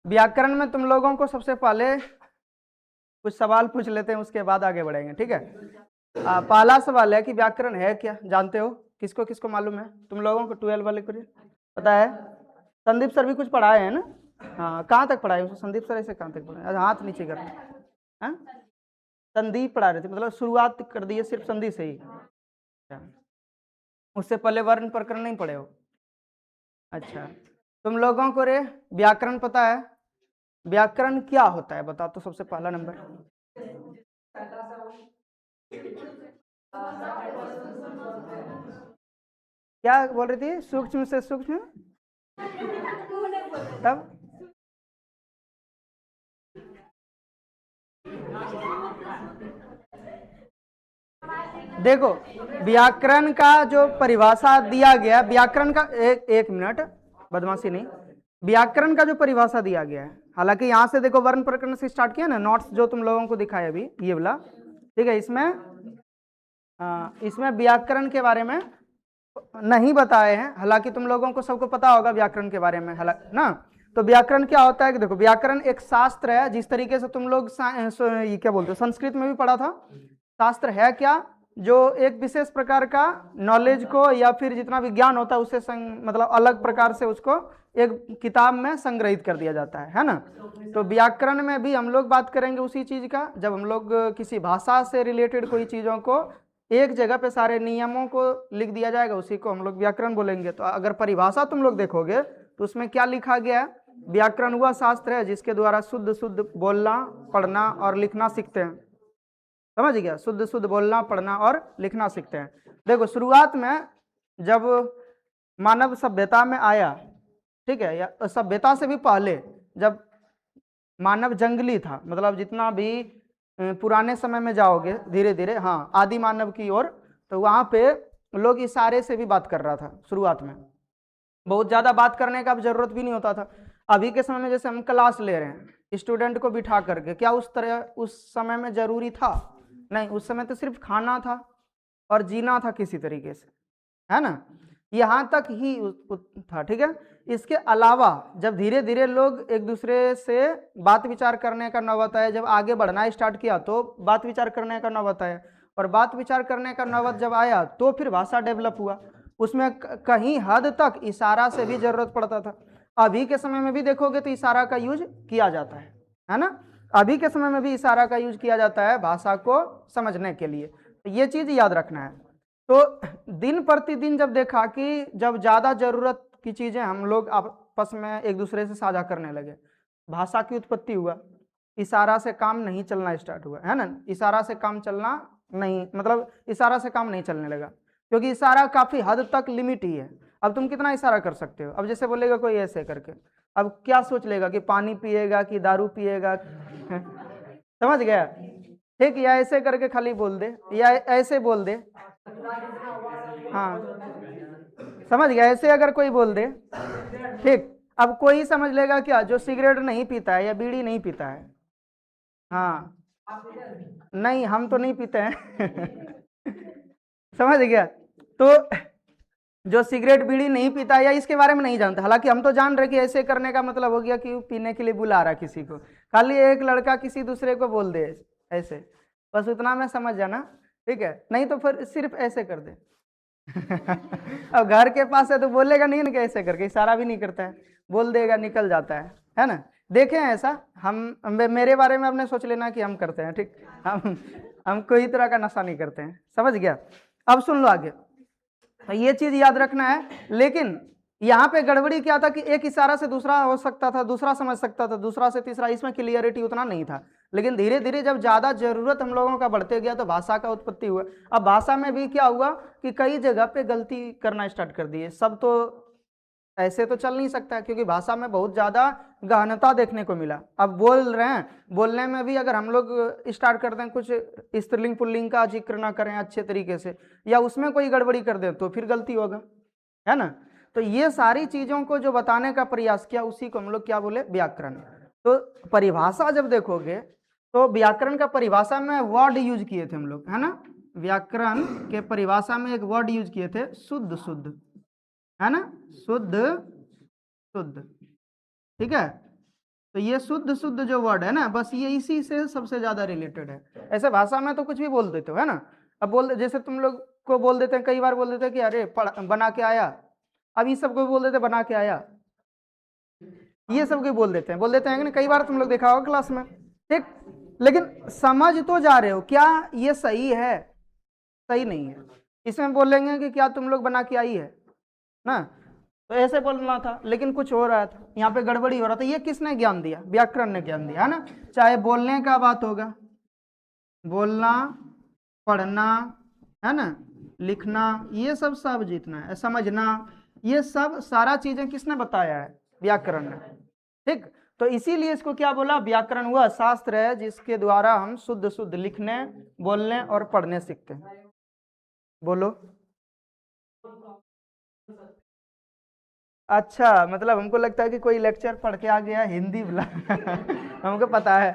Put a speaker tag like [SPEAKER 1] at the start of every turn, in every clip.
[SPEAKER 1] व्याकरण में तुम लोगों को सबसे पहले कुछ सवाल पूछ लेते हैं, उसके बाद आगे बढ़ेंगे, ठीक है। पहला सवाल है कि व्याकरण है क्या, जानते हो? किसको किसको मालूम है तुम लोगों को? 12 वाले को पता है? संदीप सर भी कुछ पढ़ाए हैं ना? हाँ, कहाँ तक पढ़ाए संदीप सर? ऐसे कहाँ तक पढ़ाए? हाथ नीचे कर। हाँ, संदीप पढ़ा रहे थे, मतलब शुरुआत कर दी है सिर्फ संदीप से ही। उससे पहले वर्ण प्रकरण नहीं पढ़े हो? अच्छा, तुम लोगों को रे व्याकरण पता है? व्याकरण क्या होता है बताओ तो, सबसे पहला नंबर। क्या बोल रही थी? सूक्ष्म से सूक्ष्म, तब देखो व्याकरण का जो परिभाषा दिया गया, व्याकरण का एक मिनट, बदमाशी नहीं। व्याकरण का जो परिभाषा दिया गया है, हालांकि यहां से देखो वर्ण प्रकरण से स्टार्ट किया ना, नोट्स जो तुम लोगों को दिखाया अभी ये वाला, ठीक है। इसमें व्याकरण के बारे में नहीं बताए हैं, हालांकि तुम लोगों को सबको पता होगा व्याकरण के बारे में, हालांकि ना। तो व्याकरण क्या होता है कि देखो, व्याकरण एक शास्त्र है, जिस तरीके से तुम लोग ये क्या बोलते हो, संस्कृत में भी पढ़ा था। शास्त्र है क्या? जो एक विशेष प्रकार का नॉलेज को या फिर जितना विज्ञान होता है उससे मतलब अलग प्रकार से उसको एक किताब में संग्रहित कर दिया जाता है ना। तो व्याकरण में भी हम लोग बात करेंगे उसी चीज का, जब हम लोग किसी भाषा से रिलेटेड कोई चीजों को एक जगह पे सारे नियमों को लिख दिया जाएगा, उसी को हम लोग व्याकरण बोलेंगे। तो अगर परिभाषा तुम लोग देखोगे तो उसमें क्या लिखा गया है? व्याकरण वह शास्त्र है जिसके द्वारा शुद्ध शुद्ध बोलना, पढ़ना और लिखना सीखते हैं। समझ गया? शुद्ध शुद्ध बोलना, पढ़ना और लिखना सीखते हैं। देखो शुरुआत में जब मानव सभ्यता में आया, ठीक है, या सभ्यता से भी पहले जब मानव जंगली था, मतलब जितना भी पुराने समय में जाओगे धीरे धीरे, हाँ, आदि मानव की ओर, तो वहां पे लोग इशारे से भी बात कर रहा था शुरुआत में। बहुत ज्यादा बात करने का अब जरूरत भी नहीं होता था। अभी के समय में जैसे हम क्लास ले रहे हैं स्टूडेंट को बिठा करके, क्या उस तरह उस समय में जरूरी था? नहीं, उस समय तो सिर्फ खाना था और जीना था किसी तरीके से, है ना। यहां तक ही था, ठीक है। इसके अलावा जब धीरे धीरे लोग एक दूसरे से बात विचार करने का नौबत आया, जब आगे बढ़ना स्टार्ट किया तो बात विचार करने का नौबत आया, और बात विचार करने का नौबत जब आया तो फिर भाषा डेवलप हुआ। उसमें कहीं हद तक इशारा से भी जरूरत पड़ता था। अभी के समय में भी देखोगे तो इशारा का यूज किया जाता है ना। अभी के समय में भी इशारा का यूज किया जाता है भाषा को समझने के लिए, तो ये चीज याद रखना है। तो दिन प्रतिदिन जब देखा कि जब ज्यादा जरूरत की चीजें हम लोग आपस में एक दूसरे से साझा करने लगे, भाषा की उत्पत्ति हुआ। इशारा से काम नहीं चलना स्टार्ट हुआ, है ना। इशारा से काम चलना नहीं, मतलब इशारा से काम नहीं चलने लगा, क्योंकि इशारा काफी हद तक लिमिट ही है। अब तुम कितना इशारा कर सकते हो? अब जैसे बोलेगा कोई ऐसे करके, अब क्या सोच लेगा कि पानी पिएगा कि दारू पिएगा? समझ गया? ठीक, या ऐसे करके खाली बोल दे, या ऐसे बोल दे, हाँ, समझ गया, ऐसे अगर कोई बोल दे, ठीक। अब कोई समझ लेगा क्या, जो सिगरेट नहीं पीता है या बीड़ी नहीं पीता है, हाँ, नहीं हम तो नहीं पीते हैं समझ गया? तो जो सिगरेट बीड़ी नहीं पीता या इसके बारे में नहीं जानता, हालांकि हम तो जान रहे कि ऐसे करने का मतलब हो गया कि पीने के लिए बुला रहा किसी को, खाली एक लड़का किसी दूसरे को बोल दे ऐसे, बस उतना में समझ जाना, ठीक है। नहीं तो फिर सिर्फ ऐसे कर दे अब घर के पास है तो बोलेगा नहीं ना कि ऐसे करके, इशारा भी नहीं करता है, बोल देगा निकल जाता है ना। देखे हैं ऐसा हम, मेरे बारे में आपने सोच लेना कि हम करते हैं, ठीक। हम कोई तरह का नशा नहीं करते हैं, समझ गया? अब सुन लो आगे, तो ये चीज याद रखना है। लेकिन यहाँ पे गड़बड़ी क्या था कि एक इशारा से दूसरा हो सकता था, दूसरा समझ सकता था, दूसरा से तीसरा, इसमें क्लियरिटी उतना नहीं था। लेकिन धीरे धीरे जब ज्यादा जरूरत हम लोगों का बढ़ते गया तो भाषा का उत्पत्ति हुआ। अब भाषा में भी क्या हुआ कि कई जगह पे गलती करना स्टार्ट कर दिए। सब तो ऐसे तो चल नहीं सकता, क्योंकि भाषा में बहुत ज्यादा गहनता देखने को मिला। अब बोल रहे हैं, बोलने में भी अगर हम लोग स्टार्ट करते हैं कुछ स्त्रीलिंग पुल्लिंग का जिक्र ना करें अच्छे तरीके से, या उसमें कोई गड़बड़ी कर दें तो फिर गलती होगा, है ना। तो ये सारी चीजों को जो बताने का प्रयास किया उसी को हम लोग क्या बोले, व्याकरण। तो परिभाषा जब देखोगे तो व्याकरण का परिभाषा में वर्ड यूज किए थे हम लोग, है ना। व्याकरण के परिभाषा में एक वर्ड यूज किए थे, शुद्ध शुद्ध, है ना, शुद्ध शुद्ध, ठीक है। तो ये शुद्ध शुद्ध जो वर्ड है ना, बस ये इसी से सबसे ज्यादा रिलेटेड है। ऐसे भाषा में तो कुछ भी बोल देते हो, है ना। अब जैसे तुम लोग को बोल देते हैं, कई बार बोल देते हैं कि अरे बना के आया। अब ये सब को बोल देते बना के आया, ये सब को बोल देते हैं कि नहीं, कई बार तुम लोग देखा होगा क्लास में, ठीक। लेकिन समझ तो जा रहे हो क्या ये सही है? सही नहीं है। इसमें बोलेंगे कि क्या तुम लोग बना के आई है ना, तो ऐसे बोलना था, लेकिन कुछ हो रहा था, यहाँ पे गड़बड़ी हो रहा था। ये किसने ज्ञान दिया? व्याकरण ने ज्ञान दिया, है ना। चाहे बोलने का बात होगा, बोलना, पढ़ना, है ना, लिखना, ये सब जितना है, समझना, ये सब सारा चीजें किसने बताया है? व्याकरण ने, ठीक। तो इसीलिए इसको क्या बोला? व्याकरण हुआ शास्त्र है जिसके द्वारा हम शुद्ध शुद्ध लिखने, बोलने और पढ़ने सीखते हैं। बोलो। अच्छा, मतलब हमको लगता है कि कोई लेक्चर पढ़ के आ गया हिंदी बुला हमको पता है।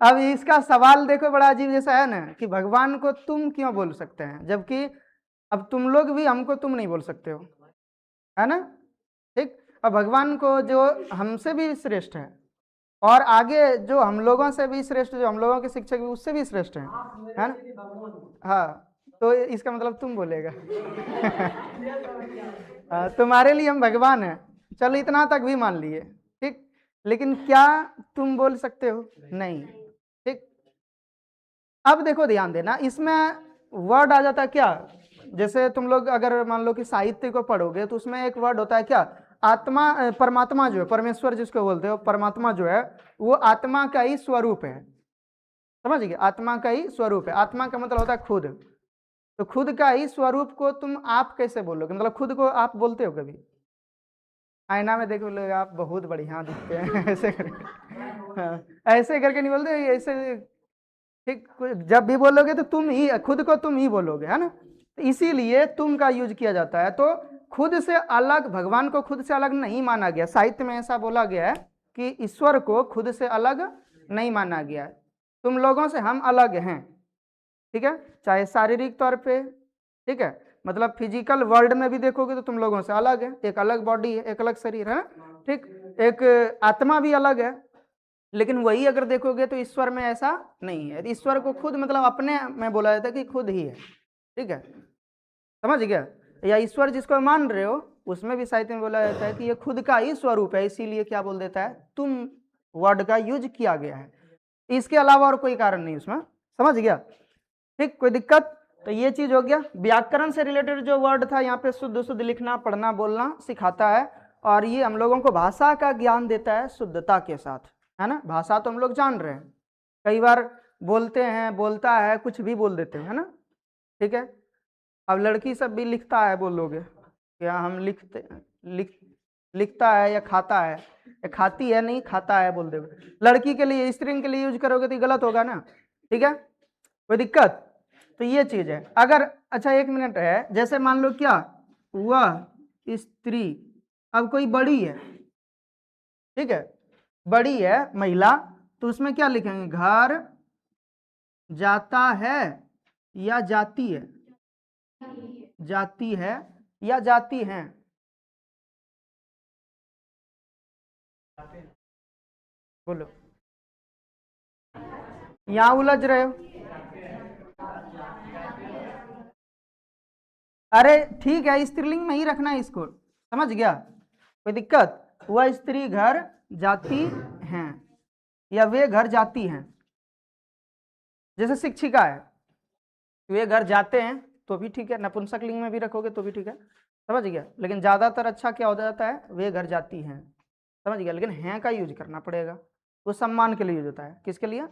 [SPEAKER 1] अब इसका सवाल देखो, बड़ा अजीब जैसा है ना, कि भगवान को तुम क्यों बोल सकते हैं, जबकि अब तुम लोग भी हमको तुम नहीं बोल सकते हो, है ना, ठीक। अब भगवान को जो हमसे भी श्रेष्ठ है, और आगे जो हम लोगों से भी श्रेष्ठ, जो हम लोगों के शिक्षक भी उससे भी श्रेष्ठ है ना। हाँ, तो इसका मतलब तुम बोलेगा तुम्हारे लिए हम भगवान हैं, चलो इतना तक भी मान लिए, ठीक। लेकिन क्या तुम बोल सकते हो? नहीं, ठीक। अब देखो, ध्यान देना, इसमें वर्ड आ जाता है क्या? जैसे तुम लोग अगर मान लो कि साहित्य को पढ़ोगे तो उसमें एक वर्ड होता है क्या? आत्मा, परमात्मा जो है, परमेश्वर जिसको बोलते हो, परमात्मा जो है वो आत्मा का ही स्वरूप है। समझ गए? आत्मा का ही स्वरूप है। आत्मा का मतलब होता है खुद। तो खुद का ही स्वरूप को तुम आप कैसे बोलोगे? मतलब खुद को आप बोलते हो कभी? आईना में देखो लोग, आप बहुत बढ़िया दिखते हैं ऐसे करके, हाँ, ऐसे करके नहीं बोलते, ऐसे, ठीक। जब भी बोलोगे तो तुम ही, खुद को तुम ही बोलोगे, है ना। तो इसीलिए तुम का यूज किया जाता है। तो खुद से अलग, भगवान को खुद से अलग नहीं माना गया। साहित्य में ऐसा बोला गया है कि ईश्वर को खुद से अलग नहीं माना गया है। तुम लोगों से हम अलग हैं, ठीक है, चाहे शारीरिक तौर पे, ठीक है, मतलब फिजिकल वर्ल्ड में भी देखोगे तो तुम लोगों से अलग है, एक अलग बॉडी है, एक अलग शरीर है ना, ठीक। एक आत्मा भी अलग है। लेकिन वही अगर देखोगे तो ईश्वर में ऐसा नहीं है। ईश्वर को खुद मतलब अपने में बोला जाता है कि खुद ही है, ठीक है, समझ गया। या ईश्वर जिसको मान रहे हो उसमें भी साहित्य में बोला जाता है कि ये खुद का ही स्वरूप है, इसीलिए क्या बोल देता है? तुम वर्ड का यूज किया गया है, इसके अलावा और कोई कारण नहीं उसमें। समझ गया? ठीक, कोई दिक्कत? तो ये चीज हो गया। व्याकरण से रिलेटेड जो वर्ड था यहाँ पे, शुद्ध शुद्ध लिखना, पढ़ना, बोलना सिखाता है। और ये हम लोगों को भाषा का ज्ञान देता है शुद्धता के साथ, है ना। भाषा तो हम लोग जान रहे हैं, कई बार बोलते हैं, बोलता है, कुछ भी बोल देते हैं, है ना, ठीक है। अब लड़की सब भी लिखता है बोलोगे, क्या हम लिखता है या खाता है, या खाती है, नहीं खाता है बोल दोगे। लड़की के लिए, स्त्रीलिंग के लिए यूज करोगे तो ये गलत होगा ना, ठीक है, कोई दिक्कत? तो ये चीज है। अगर, अच्छा एक मिनट है, जैसे मान लो क्या, वह स्त्री, अब कोई बड़ी है, ठीक है, बड़ी है महिला, तो उसमें क्या लिखेंगे? घर जाता है या जाती है? जाती है या जाती हैं? बोलो, यहां उलझ रहे हो। अरे ठीक है, स्त्रीलिंग में ही रखना है इसको, समझ गया, कोई दिक्कत? वह स्त्री घर जाती हैं या वे घर जाती हैं। जैसे शिक्षिका है, वे घर जाते हैं तो भी ठीक है, नपुंसक लिंग में भी रखोगे तो भी ठीक है, समझ गया। लेकिन ज्यादातर अच्छा क्या हो जाता है? वे घर जाती हैं, समझ गया। लेकिन हैं का यूज करना पड़ेगा, वो सम्मान के लिए यूज होता है। किसके लिए?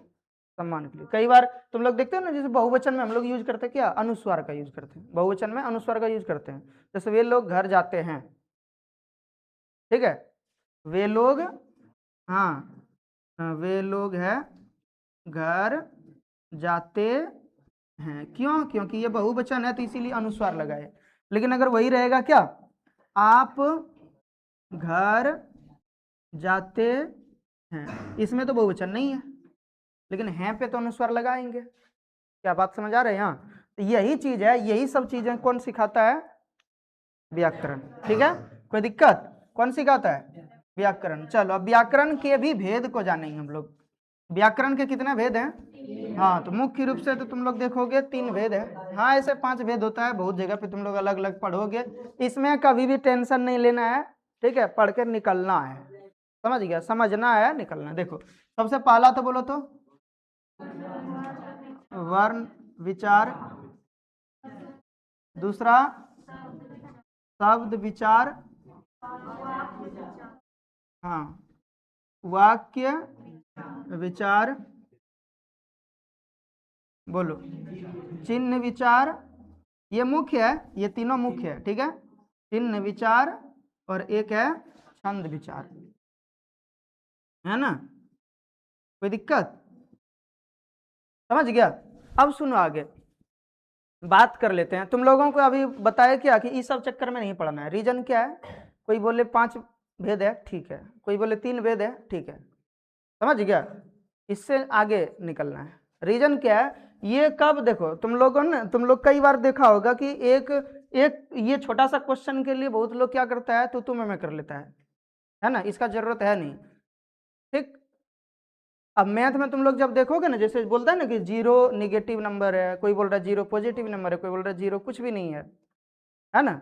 [SPEAKER 1] सम्मान के लिए। कई बार तुम लोग देखते हो ना, जैसे बहुवचन में हम लोग यूज करते हैं क्या? अनुस्वार का यूज करते हैं, बहुवचन में अनुस्वार का यूज करते हैं। जैसे वे लोग घर जाते हैं, ठीक है, वे लोग, हाँ, वे लोग है घर जाते हैं। क्यों? क्योंकि ये बहुवचन है तो इसीलिए अनुस्वार लगाए। लेकिन अगर वही रहेगा क्या, आप घर जाते हैं, इसमें तो बहुवचन नहीं है, लेकिन हैं पे तो अनुस्वार लगाएंगे। क्या बात समझ आ रहे हैं? यहाँ तो यही चीज है, यही सब चीजें कौन सिखाता है? व्याकरण, ठीक है, कोई दिक्कत? कौन सिखाता है? व्याकरण। चलो अब व्याकरण के भी भेद को जानेंगे हम लोग। व्याकरण के कितने भेद हैं? हाँ, तो मुख्य रूप से तो तुम लोग देखोगे 3 भेद है। हाँ, ऐसे 5 भेद होता है, बहुत जगह पे तुम लोग अलग अलग पढ़ोगे। इसमें कभी भी टेंशन नहीं लेना है, ठीक है, पढ़ के निकलना है। समझ गया? समझना है, निकलना है। देखो सबसे पहला तो बोलो तो वर्ण विचार, दूसरा शब्द विचार, हाँ, वाक्य विचार, बोलो चिन्ह विचार। ये मुख्य है, ये तीनों मुख्य है, ठीक है। चिन्ह विचार और एक है छंद विचार, है ना? कोई दिक्कत? समझ गया? अब सुनो आगे बात कर लेते हैं। तुम लोगों को अभी बताया क्या कि इस सब चक्कर में नहीं पढ़ना है। रीजन क्या है? कोई बोले 5 भेद है, ठीक है, कोई बोले 3 भेद है, ठीक है। समझ गया? इससे आगे निकलना है। रीजन क्या है? ये कब देखो तुम लोगों ने, तुम लोग कई बार देखा होगा कि एक एक ये छोटा सा क्वेश्चन के लिए बहुत लोग क्या करता है, तो मैं कर लेता है ना? इसका जरूरत है नहीं, ठीक। अब मैथ में तुम लोग जब देखोगे ना, जैसे बोलता है ना कि 0 निगेटिव नंबर है, कोई बोल रहा है 0 पॉजिटिव नंबर है, कोई बोल रहा है 0 कुछ भी नहीं है ना?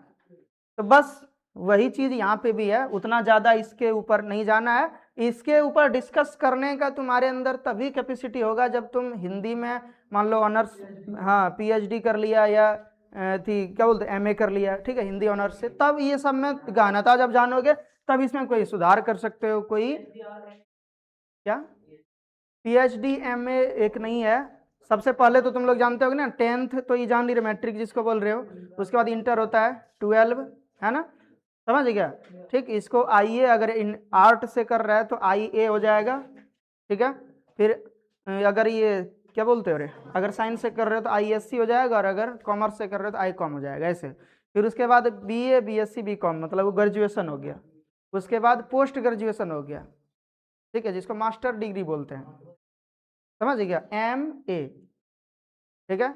[SPEAKER 1] तो बस वही चीज यहाँ पे भी है, उतना ज्यादा इसके ऊपर नहीं जाना है। इसके ऊपर डिस्कस करने का तुम्हारे अंदर तभी कैपेसिटी होगा जब तुम हिंदी में मान लो ऑनर्स, हाँ, पीएचडी कर लिया या थी क्या बोलते एमए कर लिया, ठीक है, हिंदी ऑनर्स से, तब ये सब में गहनता जब जानोगे तब इसमें कोई सुधार कर सकते हो। कोई क्या पीएचडी एमए एक नहीं है। सबसे पहले तो तुम लोग जानते होगे ना, 10th तो ये जान ली रहे, मैट्रिक जिसको बोल रहे हो। उसके बाद इंटर होता है, 12, है ना? समझ गया? ठीक, इसको आईए अगर इन आर्ट से कर रहा है तो आईए हो जाएगा, ठीक है। फिर अगर ये क्या बोलते हो रे, अगर साइंस से कर रहे हो तो आईएससी हो जाएगा, और अगर कॉमर्स से कर रहे हो तो आई कॉम हो जाएगा, ऐसे। फिर उसके बाद बीए बीएससी बीकॉम, मतलब वो ग्रेजुएशन हो गया। उसके बाद पोस्ट ग्रेजुएशन हो गया, ठीक है, जिसको मास्टर डिग्री बोलते हैं। समझ गया? MA, ठीक है,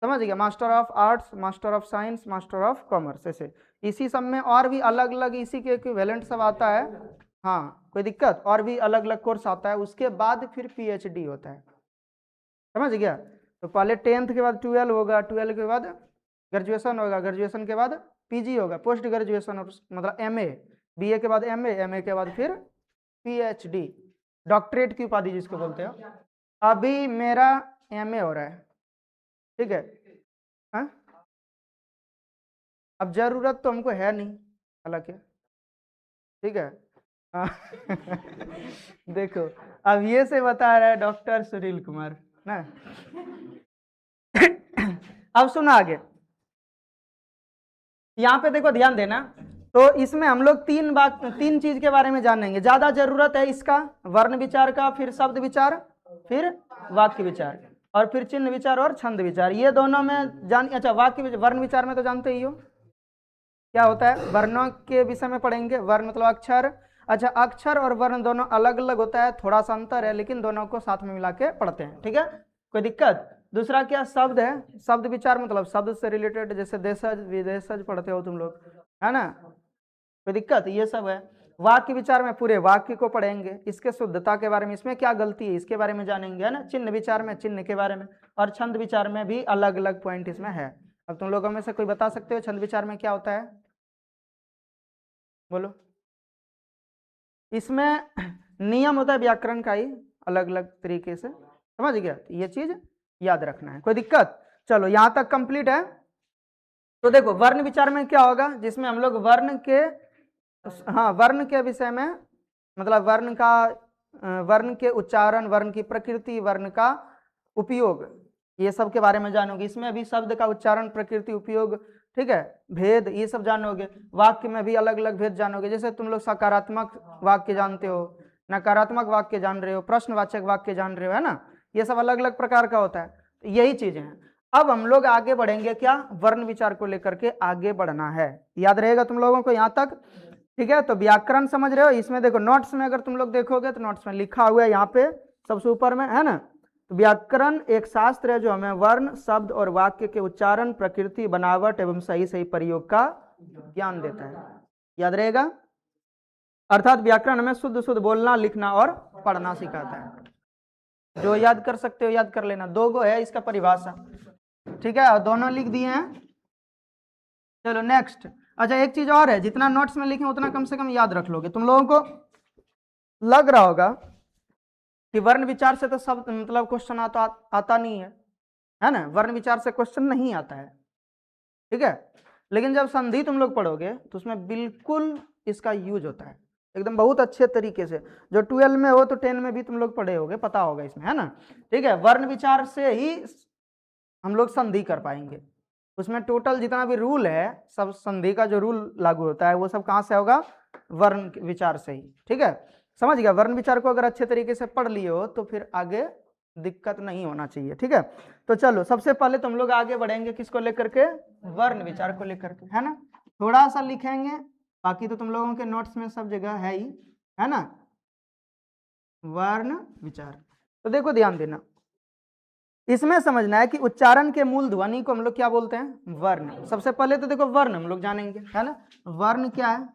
[SPEAKER 1] समझ गया? Master of arts, master of science, master of commerce, ऐसे इसी सब में और भी अलग अलग इसी के इक्विवेलेंट सब आता है। हाँ, कोई दिक्कत? और भी अलग अलग कोर्स आता है, उसके बाद फिर पीएचडी होता है। समझ गया? तो पहले 10th के बाद 12 होगा, 12 के बाद ग्रेजुएशन होगा, ग्रेजुएशन के बाद पीजी होगा, पोस्ट ग्रेजुएशन, मतलब एमए, बीए के बाद एमए, एमए के बाद फिर पीएचडी, डॉक्टरेट की उपाधि जिसको बोलते हो। अभी मेरा एमए हो रहा है, ठीक है। हाँ, अब जरूरत तो हमको है नहीं हालांकि, ठीक है। हाँ। देखो अब ये से बता रहा है डॉक्टर सुनील कुमार ना। अब सुना आगे, यहाँ पे देखो ध्यान देना। तो इसमें हम लोग 3 चीज के बारे में जानेंगे, ज्यादा जरूरत है इसका, वर्ण विचार का, फिर शब्द विचार, फिर वाक्य विचार, और फिर चिन्ह विचार और छंद विचार। ये दोनों में जान, अच्छा वाक्य वर्ण विचार में तो जानते ही हो क्या होता है, वर्णों के विषय में पढ़ेंगे। वर्ण मतलब अक्षर। अच्छा, अक्षर और वर्ण दोनों अलग अलग होता है, थोड़ा सा अंतर है, लेकिन दोनों को साथ में मिला के पढ़ते हैं, ठीक है, कोई दिक्कत? दूसरा क्या शब्द है, शब्द विचार मतलब शब्द से रिलेटेड, जैसे देशज विदेशज पढ़ते हो तुम लोग, है ना? कोई दिक्कत? ये सब है। वाक्य विचार में पूरे वाक्य को पढ़ेंगे, इसके शुद्धता के बारे में, इसमें क्या गलती है इसके बारे में जानेंगे, है ना? चिन्ह विचार में चिन्ह के बारे में, और छंद विचार में भी अलग अलग पॉइंट इसमें है। अब तुम लोगों में से कोई बता सकते हो छंद विचार में क्या होता है? बोलो। इसमें नियम होता है व्याकरण का ही, अलग अलग तरीके से, समझ गया? ये चीज याद रखना है, कोई दिक्कत? चलो यहां तक कंप्लीट है। तो देखो वर्ण विचार में क्या होगा, जिसमें हम लोग वर्ण के, हाँ, वर्ण के विषय में, मतलब वर्ण का, वर्ण के उच्चारण, वर्ण की प्रकृति, वर्ण का उपयोग, ये सब के बारे में जानोगे। इसमें भी शब्द का उच्चारण, प्रकृति, उपयोग, ठीक है, भेद, ये सब जानोगे। वाक्य में भी अलग अलग भेद जानोगे, जैसे तुम लोग सकारात्मक वाक्य जानते हो, नकारात्मक वाक्य जान रहे हो, प्रश्नवाचक वाक्य जान रहे हो, है ना? ये सब अलग अलग प्रकार का होता है, यही चीजें हैं। अब हम लोग आगे बढ़ेंगे, क्या वर्ण विचार को लेकर के आगे बढ़ना है, याद रहेगा तुम लोगों को यहाँ तक, ठीक है? तो व्याकरण समझ रहे हो, इसमें देखो नोट्स में अगर तुम लोग देखोगे तो नोट्स में लिखा हुआ है यहाँ पे सबसे ऊपर में, है ना? तो व्याकरण एक शास्त्र है जो हमें वर्ण, शब्द और वाक्य के उच्चारण, प्रकृति, बनावट एवं सही सही प्रयोग का ज्ञान देता है, याद रहेगा। अर्थात व्याकरण में शुद्ध शुद्ध बोलना, लिखना और पढ़ना सिखाता है। जो याद कर सकते हो याद कर लेना, 2 गो है इसका परिभाषा, ठीक है, और दोनों लिख दिए हैं। चलो नेक्स्ट। अच्छा एक चीज और है, जितना नोट्स में लिखे उतना कम से कम याद रख लोगे। तुम लोगों को लग रहा होगा कि वर्ण विचार से तो सब मतलब क्वेश्चन आता नहीं है ना, वर्ण विचार से क्वेश्चन नहीं आता है, ठीक है, लेकिन जब संधि तुम लोग पढ़ोगे तो उसमें बिल्कुल इसका यूज होता है एकदम बहुत अच्छे तरीके से। जो 12 में हो तो 10 में भी तुम लोग पढ़े होगे, पता होगा इसमें, है ना, ठीक है। वर्ण विचार से ही हम लोग संधि कर पाएंगे। उसमें टोटल जितना भी रूल है, सब संधि का जो रूल लागू होता है वो सब कहाँ से होगा, वर्ण विचार से ही, ठीक है। समझ गया, वर्ण विचार को अगर अच्छे तरीके से पढ़ लिए हो तो फिर आगे दिक्कत नहीं होना चाहिए, ठीक है। तो चलो सबसे पहले तुम लोग आगे बढ़ेंगे किसको लेकर के, वर्ण विचार को लेकर के, है ना। थोड़ा सा लिखेंगे, बाकी तो तुम लोगों के नोट्स में सब जगह है ही, है ना। वर्ण विचार, तो देखो ध्यान देना, इसमें समझना है कि उच्चारण के मूल ध्वनि को हम लोग क्या बोलते हैं, वर्ण। सबसे पहले तो देखो वर्ण हम लोग जानेंगे, है ना। वर्ण क्या है,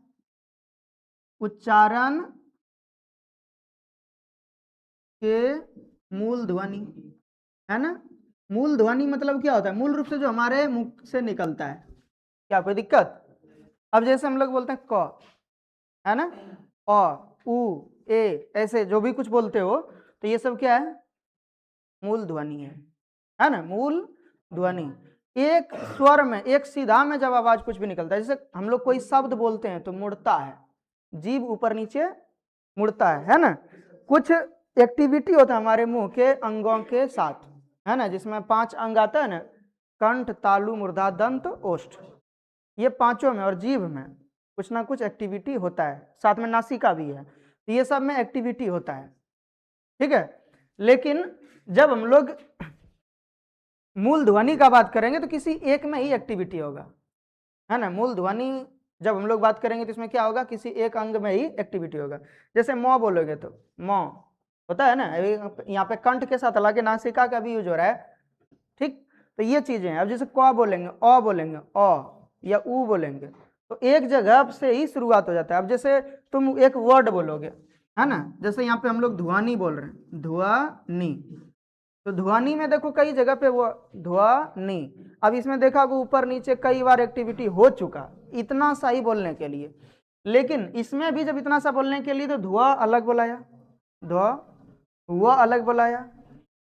[SPEAKER 1] उच्चारण के मूल ध्वनि, है ना। मूल ध्वनि मतलब क्या होता है, मूल रूप से जो हमारे मुख से निकलता है। क्या कोई दिक्कत, अब जैसे हम लोग बोलते हैं क, है ना, अ, उ, ए, ऐसे जो भी कुछ बोलते हो तो ये सब क्या है, मूल ध्वनि है ना, मूल ध्वनि। एक स्वर में, एक सीधा में जब आवाज कुछ भी निकलता है, जैसे हम लोग कोई शब्द बोलते हैं तो मुड़ता है, जीभ ऊपर नीचे मुड़ता है ना। कुछ एक्टिविटी होता है हमारे मुंह के अंगों के साथ, है ना, जिसमें 5 अंग आता है ना, कंठ, तालु, मूर्धा, दंत, ओष्ठ, ये पांचों में और जीभ में कुछ ना कुछ एक्टिविटी होता है, साथ में नासिका भी है, तो ये सब में एक्टिविटी होता है, ठीक है। लेकिन जब हम लोग मूल ध्वनि का बात करेंगे तो किसी एक में ही एक्टिविटी होगा, है ना। मूल ध्वनि जब हम लोग बात करेंगे तो इसमें क्या होगा, किसी एक अंग में ही एक्टिविटी होगा। जैसे मौ बोलोगे तो मौ होता है ना, यहाँ पे कंठ के साथ हालांकि नासिका का भी यूज हो रहा है, ठीक। तो ये चीजें हैं। अब जैसे क बोलेंगे, अ बोलेंगे, अ या उ बोलेंगे तो एक जगह से ही शुरुआत हो जाता है। अब जैसे तुम एक वर्ड बोलोगे, है ना, जैसे यहाँ पे हम लोग ध्वनि बोल रहे हैं, ध्वनि, तो ध्वनि में देखो कई जगह पे वो ध्वनि, अब इसमें देखा कि ऊपर नीचे कई बार एक्टिविटी हो चुका इतना सा ही बोलने के लिए। लेकिन इसमें भी जब इतना सा बोलने के लिए तो धुआ अलग बुलाया, हुआ अलग बुलाया,